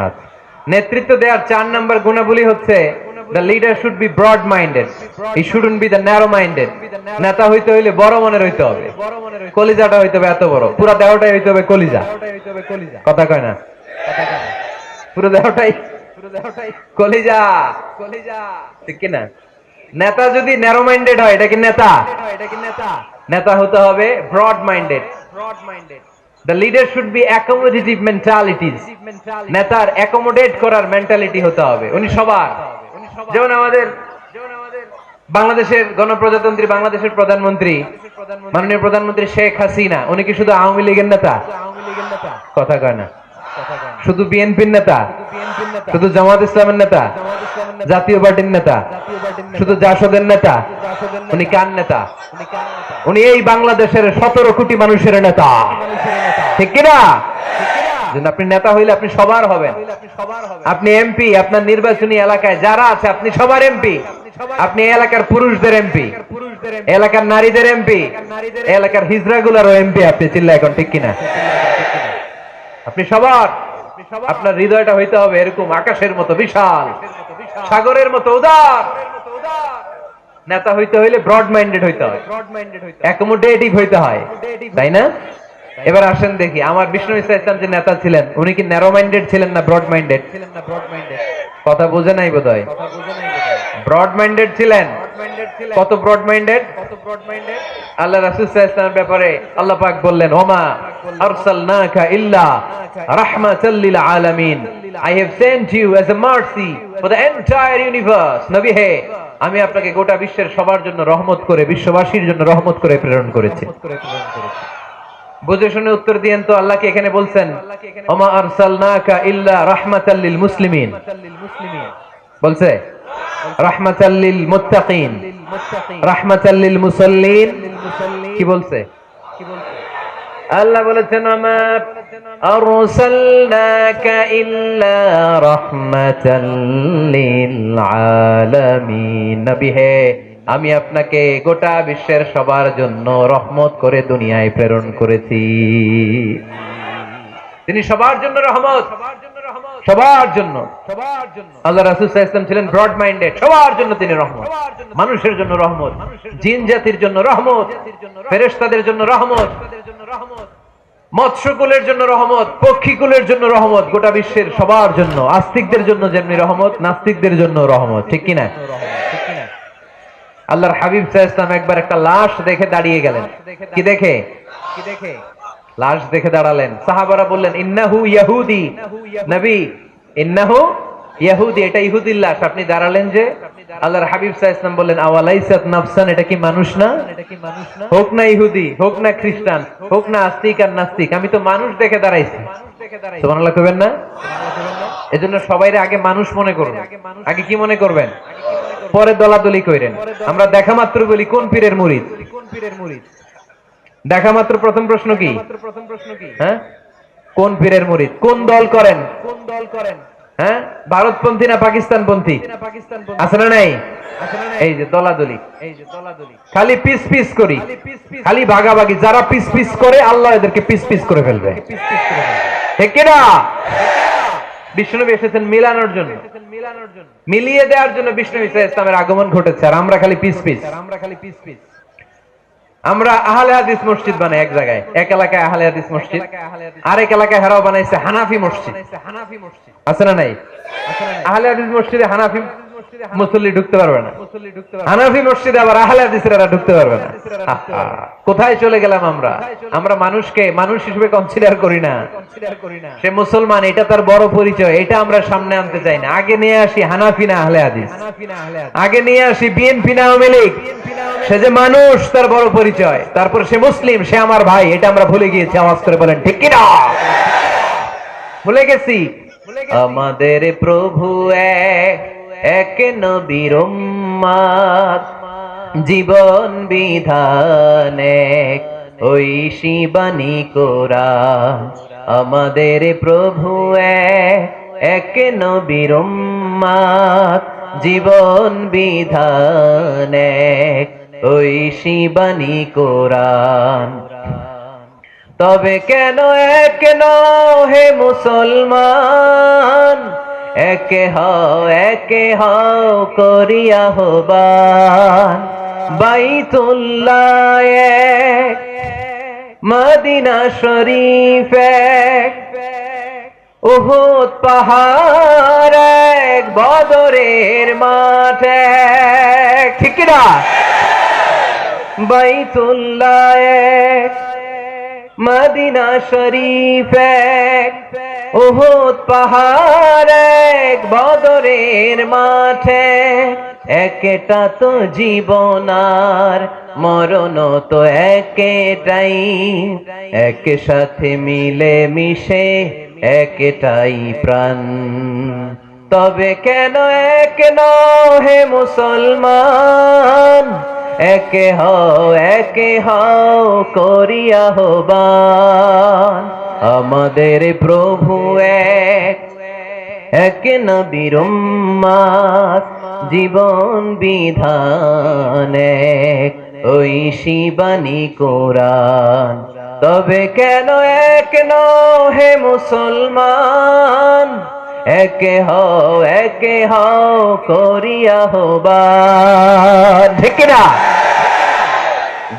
Speaker 1: আচ্ছা। নেতৃত্ব দেওয়ার 4 নাম্বার গুণাবলী হচ্ছে the leader should be broad minded, he shouldn't be the narrow minded। নেতা হইতে হইলে বড় মনের হইতে হবে, কলিজাটা হইতে হবে এত বড়, পুরো দেহটাই হইতে হবে কলিজা। কথা কয় না? পুরো দেহটাই কলিজা, ঠিক কি না? নেতা যদি ন্যারো মাইন্ডেড হয় এটা কি নেতা? নেতা হতে হবে broad minded. The leader should be accommodative mentalities, নেতার অ্যাকোমোডেট করার মেন্টালিটি হতে হবে। উনি সবার, যেমন আমাদের বাংলাদেশের গণপ্রজাতন্ত্রী বাংলাদেশের প্রধানমন্ত্রী মাননীয় প্রধানমন্ত্রী শেখ হাসিনা, উনি কি শুধু আওয়ামী লীগের নেতা? কথা কয় না। শুধু বিএনপির নেতা? শুধু জামাত ইসলামের নেতা? জাতীয় পার্টির নেতা? শুধু জাসদের নেতা? উনি কার নেতা? উনি এই বাংলাদেশের 17 কোটি মানুষের নেতা, ঠিক কিনা? আপনি নেতা হইলে আপনি সবার হবেন। আপনি এমপি, আপনার নির্বাচনী এলাকায় যারা আছে আপনি সবার এমপি। আপনি এলাকার পুরুষদের এমপি, এলাকার নারীদের এমপি, এলাকার হিজড়াগুলারও এমপি আপনি। চিল্লা এখন, ঠিক কিনা? আপনি সবার, আপনার হৃদয়টা হইতে হবে এরকম আকাশের মতো বিশাল, সাগরের মতো উদার। নেতা হইতে হইলে ব্রড মাইন্ডেড হইতে হয়, অ্যাকোমোডেটিভ হইতে হয়, তাই না? এবার আসেন দেখি, আমার বিষ্ণু ইসলাম যে নেতা ছিলেন উনি কি ন্যারো মাইন্ডেড ছিলেন না ব্রড মাইন্ডেড? কথা বোঝে নাই বোধহয়। ব্রড মাইন্ডেড ছিলেন। কত ব্রড মাইন্ডেড? আল্লাহ রাসূল সাল্লাল্লাহু আলাইহি ওয়াসাল্লামের ব্যাপারে আল্লাহ পাক বললেন, ওমা আরসালনাকা ইল্লা রাহমাতাল লিল আলামিন, I have sent you as a mercy for the entire universe। নবী হে, আমি আপনাকে গোটা বিশ্বের সবার জন্য রহমত করে, বিশ্ববাসীর জন্য রহমত করে প্রেরণ করেছি। বুঝে শুনে উত্তর দিয়েন তো, আল্লাহ কি এখানে বলছেন ওমা আরসালনাকা ইল্লা রাহমাতাল লিল মুসলিমিন? বলছে রাহমাতাল লিল মুত্তাকিন, রাহমাতাল লিল মুসাল্লিন, কি বলছে? আল্লাহ বলেছেন ওমা আরসালনাকা ইল্লা রাহমাতাল লিল আলামিন। নবী হে, আমি আপনাকে গোটা বিশ্বের সবার জন্য রহমত করে দুনিয়ায় প্রেরণ করেছি। তিনি সবার জন্য রহমত, সবার জন্য। আল্লাহ রাসূল সাল্লাল্লাহু আলাইহি ওয়াসাল্লাম ছিলেন ব্রড মাইন্ডেড, সবার জন্য তিনি রহমত, মানুষের জন্য রহমত, জিন জাতির জন্য রহমত, ফেরেশতাদের জন্য রহমত, মৎস্যকুলের জন্য রহমত, পক্ষীকুলের জন্য রহমত, গোটা বিশ্বের সবার জন্য। আস্তিকদের জন্য যেমনি রহমত, নাস্তিকদের জন্য রহমত, ঠিক কিনা? আল্লাহর হাবিব সাল্লাল্লাহু আলাইহি ওয়াসাল্লাম একবার একটা লাশ দেখে দাঁড়িয়ে গেলেন। কি দেখে? লাশ দেখে দাঁড়ালেন। সাহাবারা বললেন ইন্নাহু ইয়াহুদি। নবী, ইন্নাহু ইয়াহুদি, এটা ইহুদির লাশ, আপনি দাঁড়ালেন যে? আল্লাহর হাবিব সাল্লাল্লাহু আলাইহি ওয়াসাল্লাম বললেন আওয়ালাইসাত নাফসান, এটা কি মানুষ না? হোক না ইহুদি, হোক না খ্রিস্টান, হোক না আস্তিক আর নাস্তিক, আমি তো মানুষ দেখে দাঁড়াইছি। সুবহানাল্লাহ কইবেন না? এজন্য সবাইরে আগে মানুষ মনে করুন। আগে কি মনে করবেন? পরে দলাদলি কইরেন। আমরা দেখা মাত্র বলি কোন পীরের মুরিদ? দেখা মাত্র প্রথম প্রশ্ন কি? হ্যাঁ, কোন পীরের মুরিদ? কোন দল করেন? হ্যাঁ, ভারতপন্থী না পাকিস্তানপন্থী? আছে না নাই? এই যে দলাদলি, খালি পিস পিস করি, খালি ভাগাভাগি। যারা পিস পিস করে আল্লাহ এদেরকে পিস পিস করে ফেলবে, ঠিক কিনা? বিষ্ণুনবী এসেছেন মিলানোর জন্য, মিলিয়ে দেওয়ার জন্য বিষ্ণুনবী সাল্লাল্লাহু আলাইহি ওয়াসাল্লামের আগমন ঘটেছে। আর আমরা খালি পিস পিস। আমরা আহলে হাদিস মসজিদ বানাই এক জায়গায়, এক এলাকায় আহলে হাদিস মসজিদ, আরেক এলাকায় হারাও বানাইছে হানাফি মসজিদ। আছে না নাই? আহলে হাদিস মসজিদে হানাফি মুসল্লি ঢুকতে পারবে না, হানাফি মসজিদে আবার আহলে হাদিসরা ঢুকতে পারবে না। কোথায় চলে গেলাম আমরা? আমরা মানুষকে মানুষ হিসেবে কনসিডার করি না। সে মুসলমান, এটা তার বড় পরিচয়, এটা আমরা সামনে আনতে চাই না। আগে নিয়ে আসি হানাফি না আহলে হাদিস, আগে নিয়ে আসি বিএনপি না আওয়ামী লীগ। সে যে মানুষ, তার বড় পরিচয়। তারপর সে মুসলিম, সে আমার ভাই, এটা আমরা ভুলে গিয়েছি। আওয়াজ করে বলেন ঠিক কিনা? ভুলে গেছি। আমাদের প্রভু এক নবীর উম্মত, জীবন বিধান এক, ঐশী বাণী কোরআন। আমাদের প্রভু এক নবীর উম্মত, জীবন বিধান এক, ঐশী বাণী কোরআন। তবে কেন এক নও হে মুসলমান, একে হও করিয়া আহ্বান। বাইতুল্লাহ এক, মদিনা শরীফ এক, উহুদ পাহাড় এক, বদরের মাঠ এক, ঠিক না? বাইতুল্লাহ এক, মদিনা শরীফ এক, উহুদ পাহাড় এক, বদরের মাঠে। একটা তো জীবন আর মরণ তো একটাই, একসাথে মিলে মিশে একটাই প্রাণ। তবে কেন এক নও হে মুসলমান, একে হও করিয়া আহ্বান। আমাদের প্রভু এক নবীর উম্মত, জীবন বিধান এক, ওই শিবানী কোরআন। তবে কেন এক নও হে মুসলমান, একে হও করিয়া আহ্বান, ঠিক না?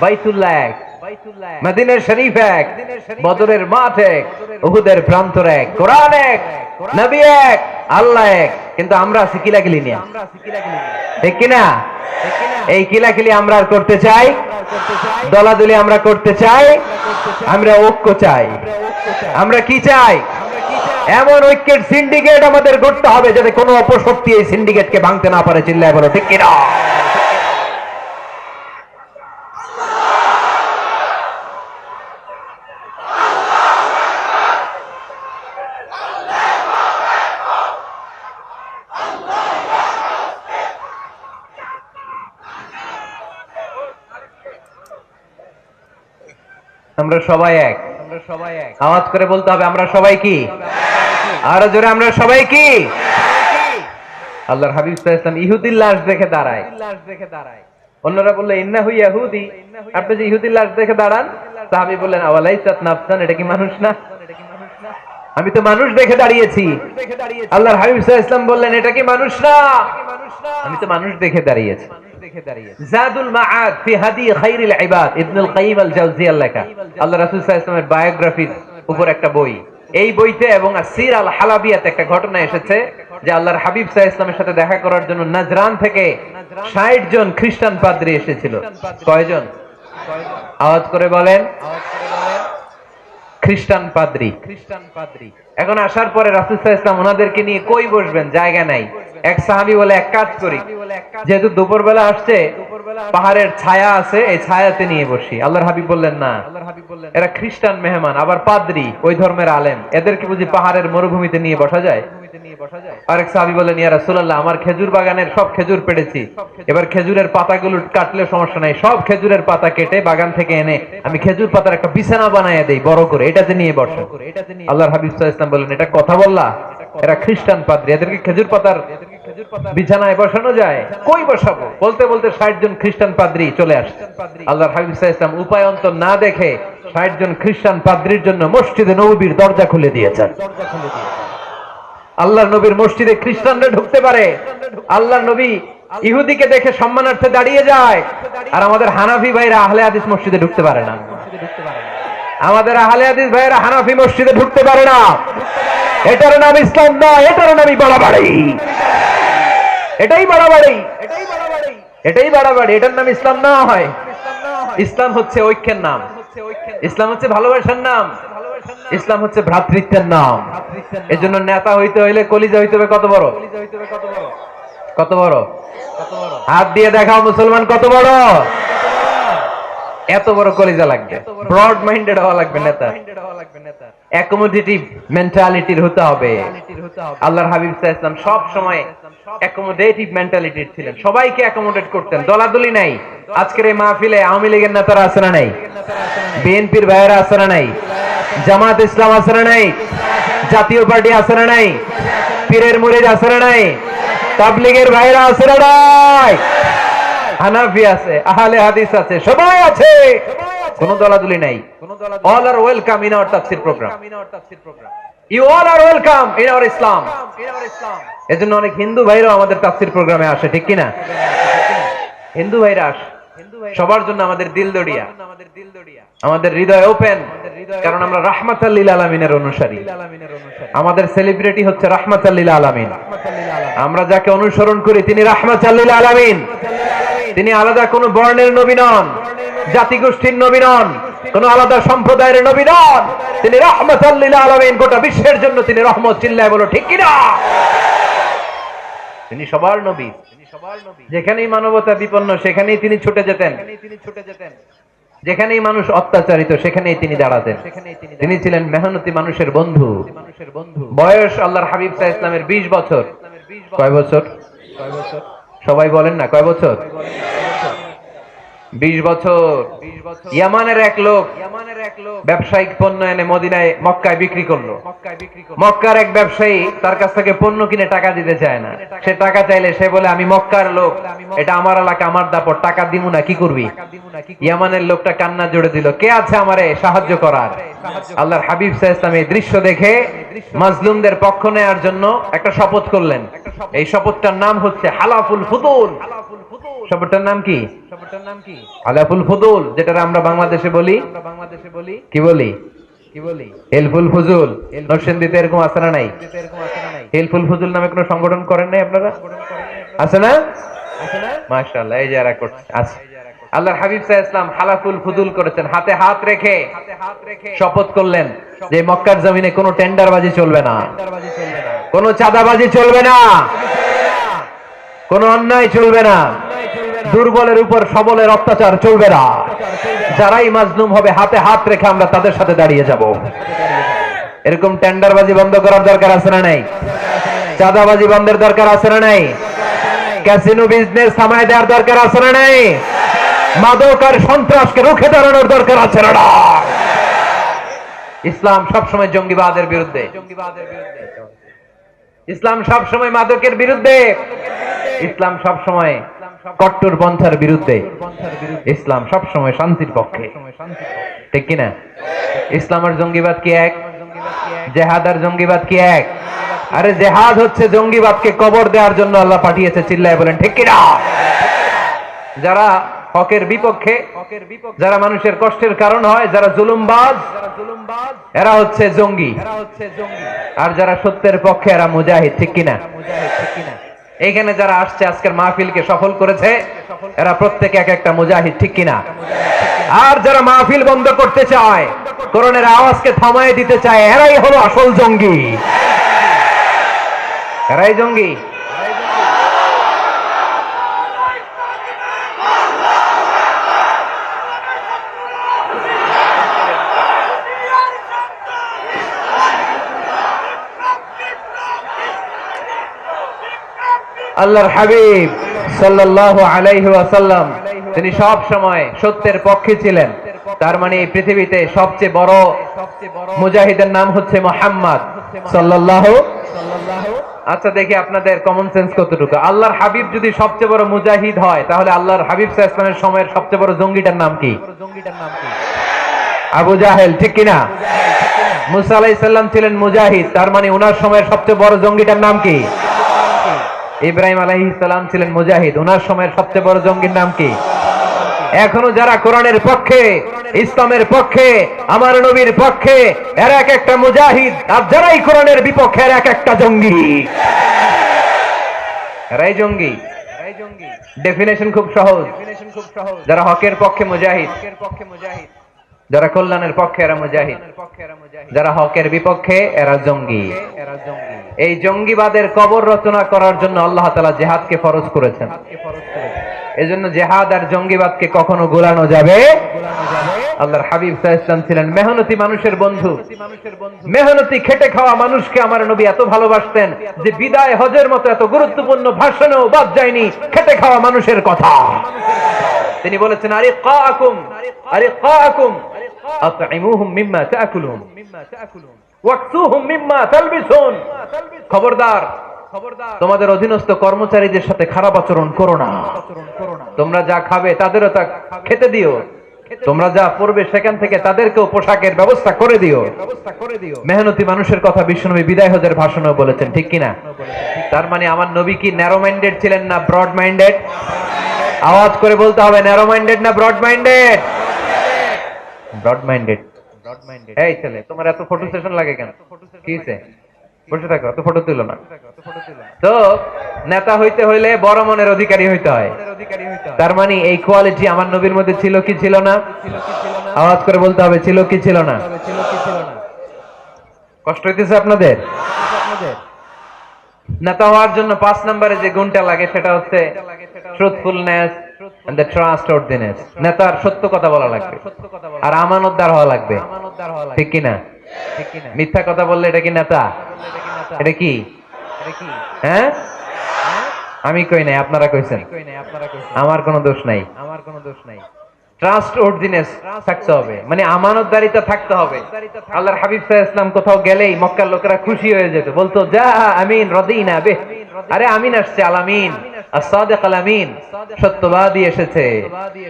Speaker 1: বাইতুল্লাহ এক, মদিনা শরীফ এক, বদরের মাঠ এক, উহুদের প্রান্তর এক, কোরআন এক, নবী এক, আল্লাহ এক। কিন্তু আমরা আছি কিলাকিলি নিয়ে, ঠিক কিনা? এই কিলাকিলি আমরা আর করতে চাই, দলাদলি আমরা করতে চাই, আমরা ঐক্য চাই। আমরা কি চাই? এমন ঐক্যের সিন্ডিকেট আমাদের গড়তে হবে যাতে কোনো অপশক্তি এই সিন্ডিকেটকে ভাঙতে না পারে। চিল্লায় বলো ঠিক কিনা? আমরা সবাই এক, আওয়াজ করে বলতে হবে আমরা সবাই কি? আরো জোরে, আমরা সবাই কি? আল্লাহর হাবিব সাল্লাল্লাহু আলাইহি ওয়াসাল্লাম ইহুদির লাশ দেখে দাঁড়ায়। অন্যরা বলল ইন্নাহু ইয়াহুদি, আপনি যে ইহুদির লাশ দেখে দাঁড়ান। সাহাবী বললেন আওয়ালাইসাত নাফসান, এটা কি মানুষ না? আমি তো মানুষ দেখে দাঁড়িয়েছি। আল্লাহর হাবিব সাল্লাল্লাহু আলাইহি ওয়াসাল্লাম বললেন এটা কি মানুষ না? আমি তো মানুষ দেখে দাঁড়িয়েছি। জাদুল মাআদ ফি হাদি খায়রিল ইবাদ, ইবনুল কাইয়িম আল জাওজিয়ার লেখা আল্লাহ রাসূল সাল্লাল্লাহু আলাইহি ওয়াসাল্লামের বায়োগ্রাফির উপর একটা বই। এই বইতে এবং আসির আল হালাবিয়াতে একটা ঘটনা এসেছে যে আল্লাহর হাবিব সাল্লাল্লাহু আলাইহি ওয়াসাল্লামের সাথে দেখা করার জন্য নাজরান থেকে 60 জন খ্রিস্টান পাদ্রী এসেছিল। কয়জন? আওয়াজ করে বলেন। খ্রিস্টান পাদ্রী। এখন আসার পরে রাসূল সাল্লাল্লাহু আলাইহি ওয়াসাল্লাম ওনাদেরকে নিয়ে কই বসবেন, জায়গা নাই। এক সাহাবী বলে এক কাজ করি, যেহেতু দুপুরবেলা আসছে, পাহাড়ের ছায়া আছে, এই ছায়াতে নিয়ে বসি। আল্লাহর হাবিব বললেন না, এরা খ্রিস্টান মেহমান, আবার পাদ্রী, ওই ধর্মের আলেম, এদেরকে বুঝি পাহাড়ের মরুভূমিতে নিয়ে বসা যায়? আরেক সাহাবী বললেন ইয়া রাসূলুল্লাহ, আমার খেজুর বাগানের সব খেজুর পেড়েছি, এবার খেজুরের পাতাগুলো কাটলে সমস্যা নাই, সব খেজুরের পাতা কেটে বাগান থেকে এনে আমি খেজুর পাতার একটা বিছানা বানায় দেই বড় করে, এটাতে নিয়ে বসো। আল্লাহর হাবিব সাল্লাল্লাহু আলাইহি ওয়াসাল্লাম বললেন এটা কথা বললা? এরা খ্রিস্টান পাদ্রী, এদেরকে খেজুর পাতার বিছানায় বসানো যায়? কই বসাবো? বলতে বলতে 60 জন খ্রিস্টান পাদ্রী চলে আসছে। আল্লাহর হাবিব সাল্লাল্লাহু আলাইহি ওয়াসাল্লাম উপায় অন্তর না দেখে 60 জন খ্রিস্টান পাদ্রীর জন্য মসজিদে নববীর দরজা খুলে দিয়েছেন। আল্লাহর নবীর মসজিদে খ্রিস্টানরা ঢুকতে পারে, আল্লাহর নবী ইহুদিকে দেখে সম্মানার্থে দাঁড়িয়ে যায়, আর আমাদের হানাফি ভাইরা আহলে হাদিস মসজিদে ঢুকতে পারে না। আমাদের আহলে হাদিস ভাইরা হানাফি মসজিদে ঢুকতে পারে না। এটার নাম ইসলাম নয়, এটার নামই বাড়াবাড়ি। এটাই বাড়াবাড়ি, এটাই বাড়াবাড়ি, এটার নাম ইসলাম না হয়। ইসলাম হচ্ছে ঐক্যের নাম, ইসলাম হচ্ছে ভালোবাসার নাম, ইসলাম হচ্ছে ভ্রাতৃত্বের নাম। এজন্য নেতা হইতে হইলে কলিজা হইতে হবে কত বড়? কত বড়? হাত দিয়ে দেখাও মুসলমান কত বড়? এত বড় কলিজা লাগবে, ব্রড মাইন্ডেড হওয়া লাগবে নেতা, অ্যাকোমোডেটিভ মেন্টালিটির হতে হবে। আল্লাহর হাবিব সাল্লাল্লাহু আলাইহি ওয়াসাল্লাম সব সময় অ্যাকোমোডেটিভ মেন্টালিটির ছিলেন, সবাইকে অ্যাকোমোডেট করতেন, দলাদলি নাই। আজকের এই মাহফিলে আওয়ামী লীগের নেতারা আছে না নাই? বিএনপির ভাইয়েরা আছে না নাই? জামাত ইসলাম আছে না নাই? জাতীয় পার্টি আছে না নাই? পীরের মুরিদ আছে না নাই? তাবলীগের ভাইয়েরা আছে না নাই? হানাফি আছে, আহলে হাদিস আছে, সবাই আছে, কোনো দলাদলি নাই। All are welcome in our তাফসীর program. You all are welcome in our Islam. এজন্য অনেক হিন্দু ভাইরাও আমাদের তাফসীর প্রোগ্রামে আসে, ঠিক কিনা? হিন্দু ভাইরা আসে, সবার জন্য আমাদের দিল দড়িয়া, আমাদের হৃদয় ওপেন, কারণ আমরা রাহমাতাল লিল আলামিনের অনুসারী। আমাদের সেলিব্রিটি হচ্ছে রাহমাতাল লিল আলামিন। আমরা যাকে অনুসরণ করি তিনি রাহমাতাল লিল আলামিন। তিনি আলাদা কোনো বর্ণের নবী নন, জাতিগোষ্ঠীর নবী নন, কোন আলাদা সম্প্রদায়ের নবী নন। তিনি রাহমাতাল লিল আলামিন, গোটা বিশ্বের জন্য তিনি রহমত। চিল্লায় বলো ঠিক কিনা? তিনি সবার নবী। যেখানেই মানবতা বিপন্ন সেখানেই তিনি ছুটে যেতেন, যেখানেই মানুষ অত্যাচারিত সেখানেই তিনি দাঁড়াতেন। তিনি ছিলেন মেহনতি মানুষের বন্ধু। বয়স আল্লাহর হাবিব সাল্লাল্লাহু আলাইহি ওয়াসাল্লামের 20 বছর। কয় বছর? সবাই বলেন না, কয় বছর? 20 বছর। ইয়ামানের এক লোক ব্যবসায়িক পণ্য এনে মদিনায়, মক্কায় বিক্রি করলো। মক্কার এক ব্যবসায়ী তার কাছ থেকে পণ্য কিনে টাকা দিতে চায় না। সে টাকা চাইলে সে বলে, আমি মক্কার লোক, এটা আমার এলাকা, আমার দাপট, টাকা দিমু না, কি করবি? ইয়ামানের লোকটা কান্না জোড়ে দিল, কে আছে আমারে সাহায্য করার? আল্লাহর হাবিব সাল্লাল্লাহু আলাইহি ওয়াসাল্লাম এই দৃশ্য দেখে মাজলুমদের পক্ষ নেয়ার জন্য একটা শপথ করলেন। এই শপথটার নাম হচ্ছে হালাফুল ফুতুল। শপথটার নাম কি? হালাফুল ফুতুল, যেটা আমরা বাংলাদেশে বলি, কি বলি? হেলফুল ফুজুল। নরসিংদীতে এরকম আছে না নাই? হেলফুল ফুজুল নামে কোনো সংগঠন করেন নাই আপনারা? আছে না? মাশাআল্লাহ, এই যারা করছে আছে। আল্লাহর হাবিব সাল্লাল্লাহু আলাইহি ওয়াসাল্লাম হালাফুল ফুজুল করেছেন, হাতে হাত রেখে শপথ করলেন যে মক্কার জমিনে কোনো টেন্ডারবাজি চলবে না, কোনো চাঁদাবাজি চলবে না, কোনো অন্যায় চলবে না, দুর্বলের উপর সবলের অত্যাচার চলবে না। যারাই মাজলুম হবে হাতে হাত রেখে আমরা তাদের সাথে দাঁড়িয়ে যাব। এরকম টেন্ডারবাজি বন্ধ করার দরকার আছে না নাই? চাঁদাবাজি বন্ধের দরকার আছে না নাই? ক্যাসিনো বিজনেস থামায় দেওয়ার দরকার আছে না নাই? মাদক আর সন্ত্রাসকে রুখে দাঁড়ানোর দরকার আছে না? ইসলাম সবসময় জঙ্গিবাদের বিরুদ্ধে। ইসলাম সবসময় মাদকের বিরুদ্ধে। ইসলাম সবসময় কট্টরপন্থার বিরুদ্ধে। ইসলাম সবসময় শান্তির পক্ষে, ঠিক কিনা? ইসলাম আর জঙ্গিবাদ কি এক? জেহাদ আর জঙ্গিবাদ কি এক? আরে জেহাদ হচ্ছে জঙ্গিবাদকে কবর দেওয়ার জন্য আল্লাহ পাঠিয়েছে। চিল্লায় বলেন ঠিক কিনা? যারা হকের বিপক্ষে, যারা মানুষের কষ্টের কারণ হয়, যারা জুলুমবাজ, এরা হচ্ছে জঙ্গি। আর যারা সত্যের পক্ষে এরা মুজাহিদ, ঠিক কিনা? এইখানে যারা আসছে আজকের মাহফিলকে সফল করেছে, এরা প্রত্যেকে এক একটা মুজাহিদ, ঠিক কিনা? আর যারা মাহফিল বন্ধ করতে চায়, কোরআনের আওয়াজকে থামায় দিতে চায়, এরাই হলো আসল জঙ্গি। এরাই জঙ্গি। আল্লাহর হাবিব সাল্লাল্লাহু আলাইহি ওয়াসাল্লাম তিনি সব সময় সত্যের পক্ষে ছিলেন। তার মানে এই পৃথিবীতে সবচেয়ে বড় মুজাহিদের নাম হচ্ছে মুহাম্মদ সাল্লাল্লাহু। আচ্ছা দেখি আপনাদের কমন সেন্স কতটুকু। আল্লাহর হাবিব যদি সবচেয়ে বড় মুজাহিদ হয়, তাহলে আল্লাহর হাবিব সাল্লাল্লাহু আলাইহি ওয়াসাল্লামের সময়ের সবচেয়ে বড় জঙ্গিটার নাম কি? আবু জাহেল, ঠিক কিনা? মুসা আলাইহিস সালাম ছিলেন মুজাহিদ, তার মানে ওনার সময়ের সবচেয়ে বড় জঙ্গিটার নাম কি? ইব্রাহিম আলাইহিস সালাম ছিলেন মুজাহিদ, ওনার সময়ের সবচেয়ে বড় জঙ্গির নাম কি? এখনো যারা কোরআনের পক্ষে, ইসলামের পক্ষে, আমার নবীর পক্ষে, এরা এক একটা মুজাহিদ। আর যারাই কোরআনের বিপক্ষে, এরা এক একটা জঙ্গি। এরাই জঙ্গি। ডেফিনেশন খুব সহজ। যারা হকের পক্ষে মুজাহিদ, যারা কল্যাণের পক্ষে এরা মুজাহিদ, যারা হকের বিপক্ষে এরা জঙ্গি। এই জঙ্গিবাদের কবর রচনা করার জন্য আল্লাহ তাআলা জিহাদকে ফরজ করেছেন। এজন্য জিহাদ আর জঙ্গিবাদকে কখনো গোলানো যাবে। আল্লাহর হাবিব সাল্লাল্লাহু আলাইহি ওয়াসাল্লাম ছিলেন মেহনতি মানুষের বন্ধু। মেহনতি খেটে খাওয়া মানুষকে আমার নবী এত ভালোবাসতেন যে বিদায় হজের মতো এত গুরুত্বপূর্ণ ভাষণেও বাদ যায়নি খেটে খাওয়া মানুষের কথা। তিনি বলেছেন, আরিকাকুম আরিকাকুম আতঈমুহুম মিম্মা তাআকুলুন ওয়াকসুহুম মিম্মা তালবিসুন। খবরদার তোমাদের অধীনস্থ কর্মচারীদের সাথে খারাপ আচরণ করো না। তোমরা যা খাবে তাদেরও তা খেতে দিও, তোমরা যা পড়বে সেখান থেকে তাদেরকেও পোশাকের ব্যবস্থা করে দিও। মেহনতি মানুষের কথা বিশ্বনবী বিদায় হজের ভাষণেও বলেছেন, ঠিক কিনা? তার মানে আমার নবী কি ন্যারো মাইন্ডেড ছিলেন না ব্রড মাইন্ডেড? আওয়াজ করে বলতে হবে, ন্যারো মাইন্ডেড না ব্রড মাইন্ডেড? Broad minded. এই ছেলে, তোমার এত ফটো সেশন লাগে কেন? কি হইছে? বসে থাকো, এত ফটো তুলো না তো। নেতা হইতে হইলে বড় মনের অধিকারী হইতে হয়। তার মানে এই কোয়ালিটি আমার নবীর মধ্যে ছিল কি ছিল না? আওয়াজ করে বলতে হবে, ছিল কি ছিল না? কষ্ট হইতেছে আপনাদের? নেতা হওয়ার জন্য 5 নম্বরে যে গুণটা লাগে সেটা হচ্ছে ট্রুথফুলনেস এন্ড দ্য ট্রাস্টওয়ার্দিনেস। নেতার সত্য কথা বলা লাগবে আর আমানতদার হওয়া লাগবে, ঠিক কি না? মিথ্যা কথা বললে এটা কি নেতা? এটা কি? হ্যাঁ, আমি কই নাই, আপনারা কইছেন। আমার কোনো দোষ নাই। ট্রাস্টওয়ার্দিনেস থাকতে হবে, মানে আমানতদারিতা থাকতে হবে। আল্লাহর হাবিব সাল্লাল্লাহু আলাইহি ওয়াসাল্লাম কোথাও গেলেই মক্কার লোকেরা খুশি হয়ে যেত, বলতো যা আমিন রাদিনা বিহ। আরে আমিন আসছে, আল আমিন as-সাদিক আল আমিন, সত্যবাদী এসেছে।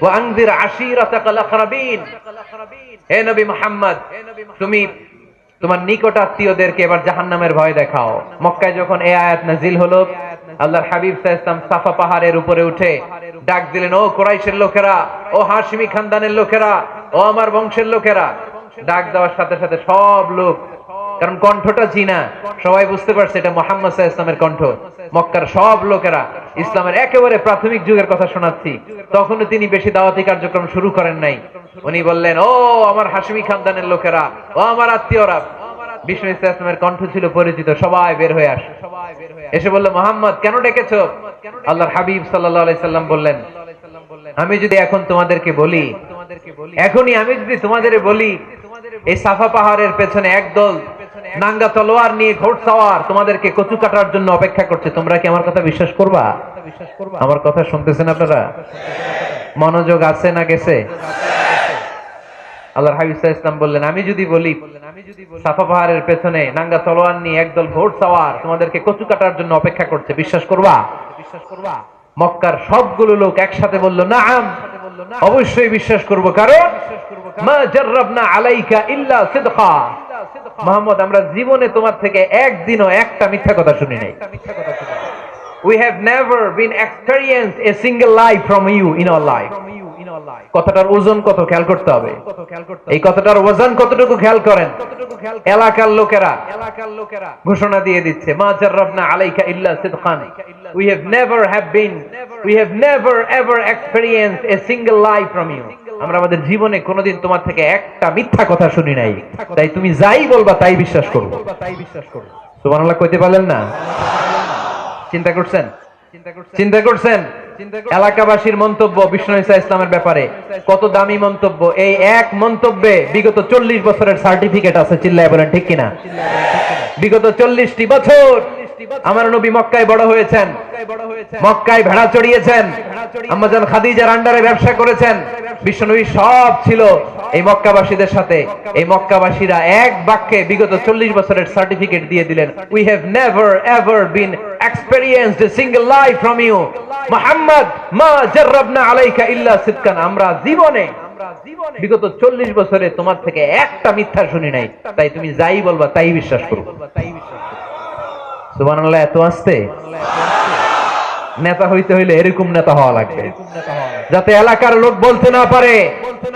Speaker 1: ওয়া আনজির আশিরাতাকাল আকরাবিন। হে নবী মুহাম্মদ, তুমি তোমার নিকট আত্মীয়দেরকে এবার জাহান্নামের ভয় দেখাও। মক্কায় যখন এই আয়াত নাজিল হলো, আল্লাহর হাবিব সাল্লাল্লাহু আলাইহি ওয়াসাল্লাম সাফা পাহাড়ের উপরে উঠে ডাক দিলেন, ও কুরাইশের লোকেরা, ও হাশিমি খানদানের লোকেরা, ও আমার বংশের লোকেরা। ডাক দেওয়ার সাথে সাথে সব লোক, কারণ কণ্ঠটা চিনা, সবাই বুঝতে পারছে এটা মুহাম্মদ সাল্লাল্লাহু আলাইহি ওয়াসাল্লামের কণ্ঠ। মক্কার সব লোকেরা, ইসলামের একেবারে প্রাথমিক যুগের কথা শোনাচ্ছি, তখনও তিনি বেশি দাওয়াতি কার্যক্রম শুরু করেন নাই। উনি বললেন, ও আমার হাশিমি খানদানের লোকেরা, ও আমার আত্মীয়রা। বিষ্ণু ইসলামের কণ্ঠ ছিল পরিচিত, সবাই বের হয়ে আসে। এসে বলল, মুহাম্মদ কেন ডেকেছো? আল্লাহর হাবিব সাল্লাল্লাহু আলাইহি সাল্লাম বললেন, আমি যদি এখন তোমাদেরকে বলি, এখনই আমি যদি তোমাদের বলি এই সাফা পাহাড়ের পেছনে একদল নাঙ্গা তলোয়ার নিয়ে ঘোড়সওয়ার তোমাদেরকে কচু কাটার জন্য অপেক্ষা করছে, তোমরা কি আমার কথা বিশ্বাস করবা? আমার কথা শুনতেছেন আপনারা? মনোযোগ আছে না গেছে? আল্লাহর হাবিব সাল্লাল্লাহু আলাইহি ওয়াসাল্লাম বললেন, আমি যদি বলি সাফা পাহাড়ের পেছনে নাঙ্গা তলোয়ার নিয়ে একদল ঘোড়সওয়ার তোমাদেরকে কচু কাটার জন্য অপেক্ষা করছে, বিশ্বাস করবা? মক্কার সবগুলো লোক একসাথে বলল, নাআম, অবশ্যই বিশ্বাস করব, কারণ মা জাররাবনা আলাইকা ইল্লা সিদকা। মুহাম্মদ, আমরা জীবনে তোমার থেকে একদিনও একটা মিথ্যা কথা শুনি নাই। We have never been experienced a single lie from you in our life. কথাটার ওজন কত খেয়াল করতে হবে। এই কথাটার ওজন কতটুকু খেয়াল করেন। এলাকার লোকেরা ঘোষণা দিয়ে দিচ্ছে, মা জাররাবনা আলাইকা ইল্লা সিদকান। We have never ever experienced a single lie from you. আমরা আমাদের জীবনে কোনোদিন তোমার থেকে একটা মিথ্যা কথা শুনি নাই, তাই তুমি যাই বলবা তাই বিশ্বাস করব। সুবহানাল্লাহ কইতে পারলেন না? চিন্তা করছেন এলাকাবাসীর মন্তব্য বিষ্ণু ঈসা ইসলামের ব্যাপারে কত দামি মন্তব্য। এই এক মন্তব্যে বিগত 40 বছরের সার্টিফিকেট আছে, চিল্লায় বলেন ঠিক কিনা? বিগত 40টি বছর আমার নবী মক্কায় বড় হয়েছেন, মক্কায় ভেড়া চড়িয়েছেন, আম্মাজান খাদিজার আন্ডারে ব্যবসা করেছেন। বিশ্বনবী সব ছিল এই মক্কাবাসীদের সাথে। এই মক্কাবাসীরা এক বাক্যে বিগত 40 বছরের সার্টিফিকেট দিয়ে দিলেন, we have never ever been experienced a single lie from you Muhammad, মা জাররাবনা আলাইকা ইল্লা সিদকান। আমরা জীবনে বিগত 40 বছরে তোমার থেকে একটা মিথ্যা শুনি নাই, তাই তুমি যাই বলবা তাই বিশ্বাস করব। সুবহানাল্লাহ। এত আস্তে। নেতা হইতে হইলে এরকম নেতা হওয়া লাগবে, যাতে এলাকার লোক বলতে না পারে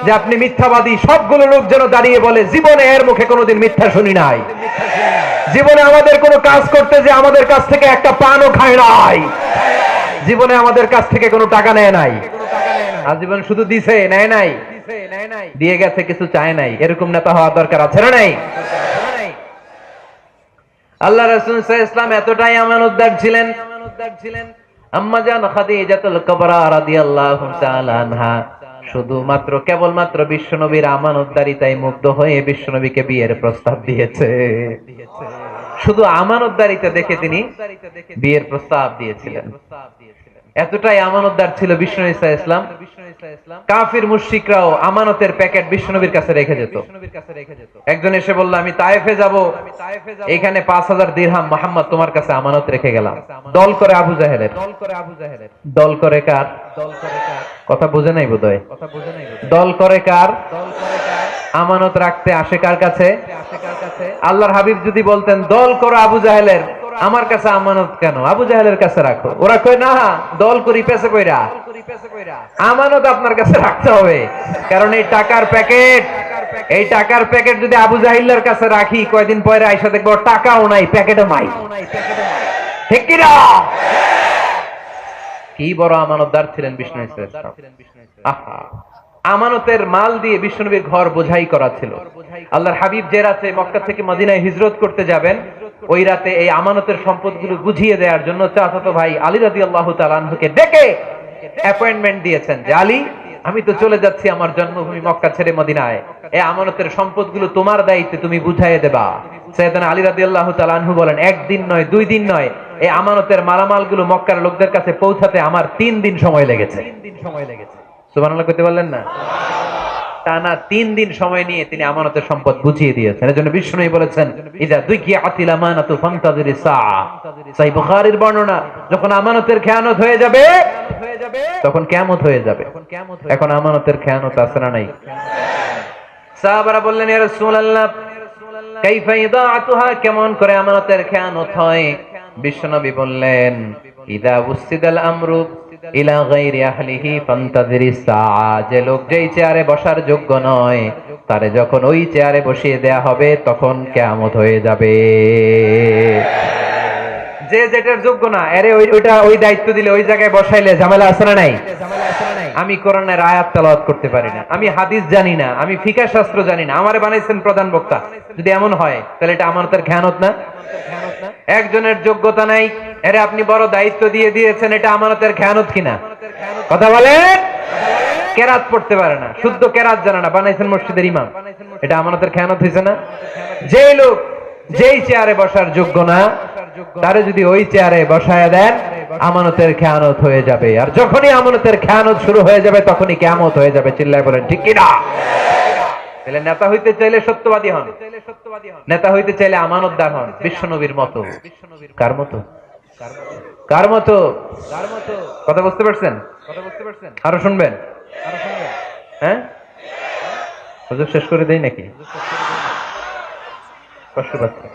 Speaker 1: যে আপনি মিথ্যাবাদী। সবগুলো লোক যেন দাঁড়িয়ে বলে, জীবনে এর মুখে কোনোদিন মিথ্যা শুনি নাই, জীবনে আমাদের কোনো কাজ করতে যে আমাদের কাছ থেকে একটা পানও খায় নাই, জীবনে আমাদের কাছ থেকে কোনো টাকা নেয় নাই, আজীবন শুধু দিছে, নেয় নাই, দিয়ে গেছে, কিছু চায় নাই। এরকম নেতা হওয়ার দরকার আছে না নাই? আল্লাহ রাসূল সাল্লাল্লাহু আলাইহি ওয়াসাল্লাম এতটাই আমানতদার ছিলেন, আম্মাজান খাদিজাতুল কুবরা রাদিয়াল্লাহু তাআলা আনহা শুধুমাত্র কেবলমাত্র বিশ্বনবীর আমানতদারিতায় মুগ্ধ হয়ে বিশ্বনবীকে বিয়ের প্রস্তাব দিয়েছে। শুধু আমানতদারিতা দেখে তিনি বিয়ের প্রস্তাব দিয়েছিলেন। এতটাই আমানতদার ছিল বিষ্ণু ঈসা ইসলাম, কাফির মুশরিকরাও আমানতের প্যাকেট বিশ্বনবীর কাছে রেখে যেত। একজন এসে বলল, আমি তায়েফে যাব, এখানে 5000 দিরহাম মুহাম্মদ তোমার কাছে আমানত রেখে গেলাম। দল করে আবু জাহেলের। দল করে কার? কথা বুঝে নাই বোধহয়। দল করে কার? আমানত রাখতে আসে কার কাছে? আল্লাহর হাবিব যদি বলতেন দল করো আবু জাহেলের, আমার কাছে আমানত কেন, আবু জাহেলের কাছে রাখো, ওরা কয় না, দল করি পেছে কইরা, আমানত আপনার কাছে রাখতে হবে। কারণ এই টাকার প্যাকেট, এই টাকার প্যাকেট যদি আবু জাহিলের কাছে রাখি, কয়দিন পরে আইসা দেখবো টাকাও নাই, প্যাকেটও নাই। ঠিক কি না? কি বড় আমানতদার ছিলেন বিষ্ণু ইসলাম। আহা, আমানতের মাল দিয়ে বিশ্বনবীর ঘর বোঝাই করা ছিল। আল্লাহর হাবিব যে রাতে মক্কা থেকে মদিনায় হিজরত করতে যাবেন, ওই রাতে এই আমানতের সম্পদগুলো বুঝিয়ে দেওয়ার জন্য চাচাতো ভাই আলী রাদিয়াল্লাহু তাআলা আনহুকে ডেকে অ্যাপয়েন্টমেন্ট দিয়েছেন যে আলী, আমি তো চলে যাচ্ছি আমার জন্মভূমি মক্কা ছেড়ে মদিনায়, এই আমানতের সম্পদগুলো তোমার দায়িত্বে, তুমি বুঝাইয়ে দেবা। সাইয়েদনা আলী রাদিয়াল্লাহু তাআলা আনহু বলেন, একদিন নয়, 2 দিন নয়, এই আমানতের মালামালগুলো মক্কার লোকদের কাছে পৌঁছাতে আমার 3 দিন সময় লেগেছে। সুবহানাল্লাহ কইতে পারলেন না? টানা 3 দিন সময় নিয়ে তিনি আমানতের সম্পদ বুঝিয়ে দিয়েছেন। এজন্য বিষ্ণু বলেছেন, ইযা দুকিয়াতিল আমানাতু ফান্তাযিরি সাআ। সহিহ বুখারীর বর্ণনা, যখন আমানতের খেয়ানত হয়ে যাবে তখন কিয়ামত হয়ে যাবে। এখন আমানতের খেয়ানত আছে না নাই? সাহাবারা বললেন, ইয়া রাসূলুল্লাহ কাইফা ইদাআতুহা, কেমন করে আমানতের খেয়ানত হয়? বিশ্বনবী বললেন, ইযা উসিদাল আমরু ইলা গায়রি আহলিহি ফান্তাযিরি সাআ। যে লোক যেই চেয়ারে বসার যোগ্য নয়, তারে যখন ওই চেয়ারে বসিয়ে দেয়া হবে তখন কিয়ামত হয়ে যাবে। যে যেটার যোগ্য না, আরে ওইটা ওই দায়িত্ব দিলে ওই জায়গায় বসাইলে ঝামেলা আছে না নাই? আমি কোরআনের আয়াত তেলাওয়াত করতে পারি না, আমি হাদিস জানি না, আমি ফিকহ শাস্ত্র জানি না, আমারে বানাইছেন প্রধান বক্তা, যদি এমন হয় তাহলে এটা আমানতের খেয়ানত না? একজনের যোগ্যতা নাই, আরে আপনি বড় দায়িত্ব দিয়ে দিয়েছেন, এটা আমানতের খেয়ানত কিনা? কথা বলেন। কেরাত পড়তে পারে না, শুদ্ধ কেরাত জানে না, বানাইছেন মসজিদের ইমাম, এটা আমানতের খেয়ানত হইছে না? যেই লোক যেই চেয়ারে বসার যোগ্য না, তারে যদি ওই চেয়ারে বসায়া দেন, আমানতের খেয়ানত হয়ে যাবে। আর যখনই আমানতের খেয়ানত শুরু হয়ে যাবে তখনই কিয়ামত হয়ে যাবে। চিল্লায় বলেন ঠিক কি না? তাহলে নেতা হইতে চাইলে সত্যবাদী হন, নেতা হইতে চাইলে আমানতদার হন, বিশ্বনবীর মতো। কার মতো? কার মতো? কথা বুঝতে পারছেন? আরো শুনবেন? হ্যাঁ, হুজুর শেষ করে দেই নাকি? কষ্ট পাচ্ছে।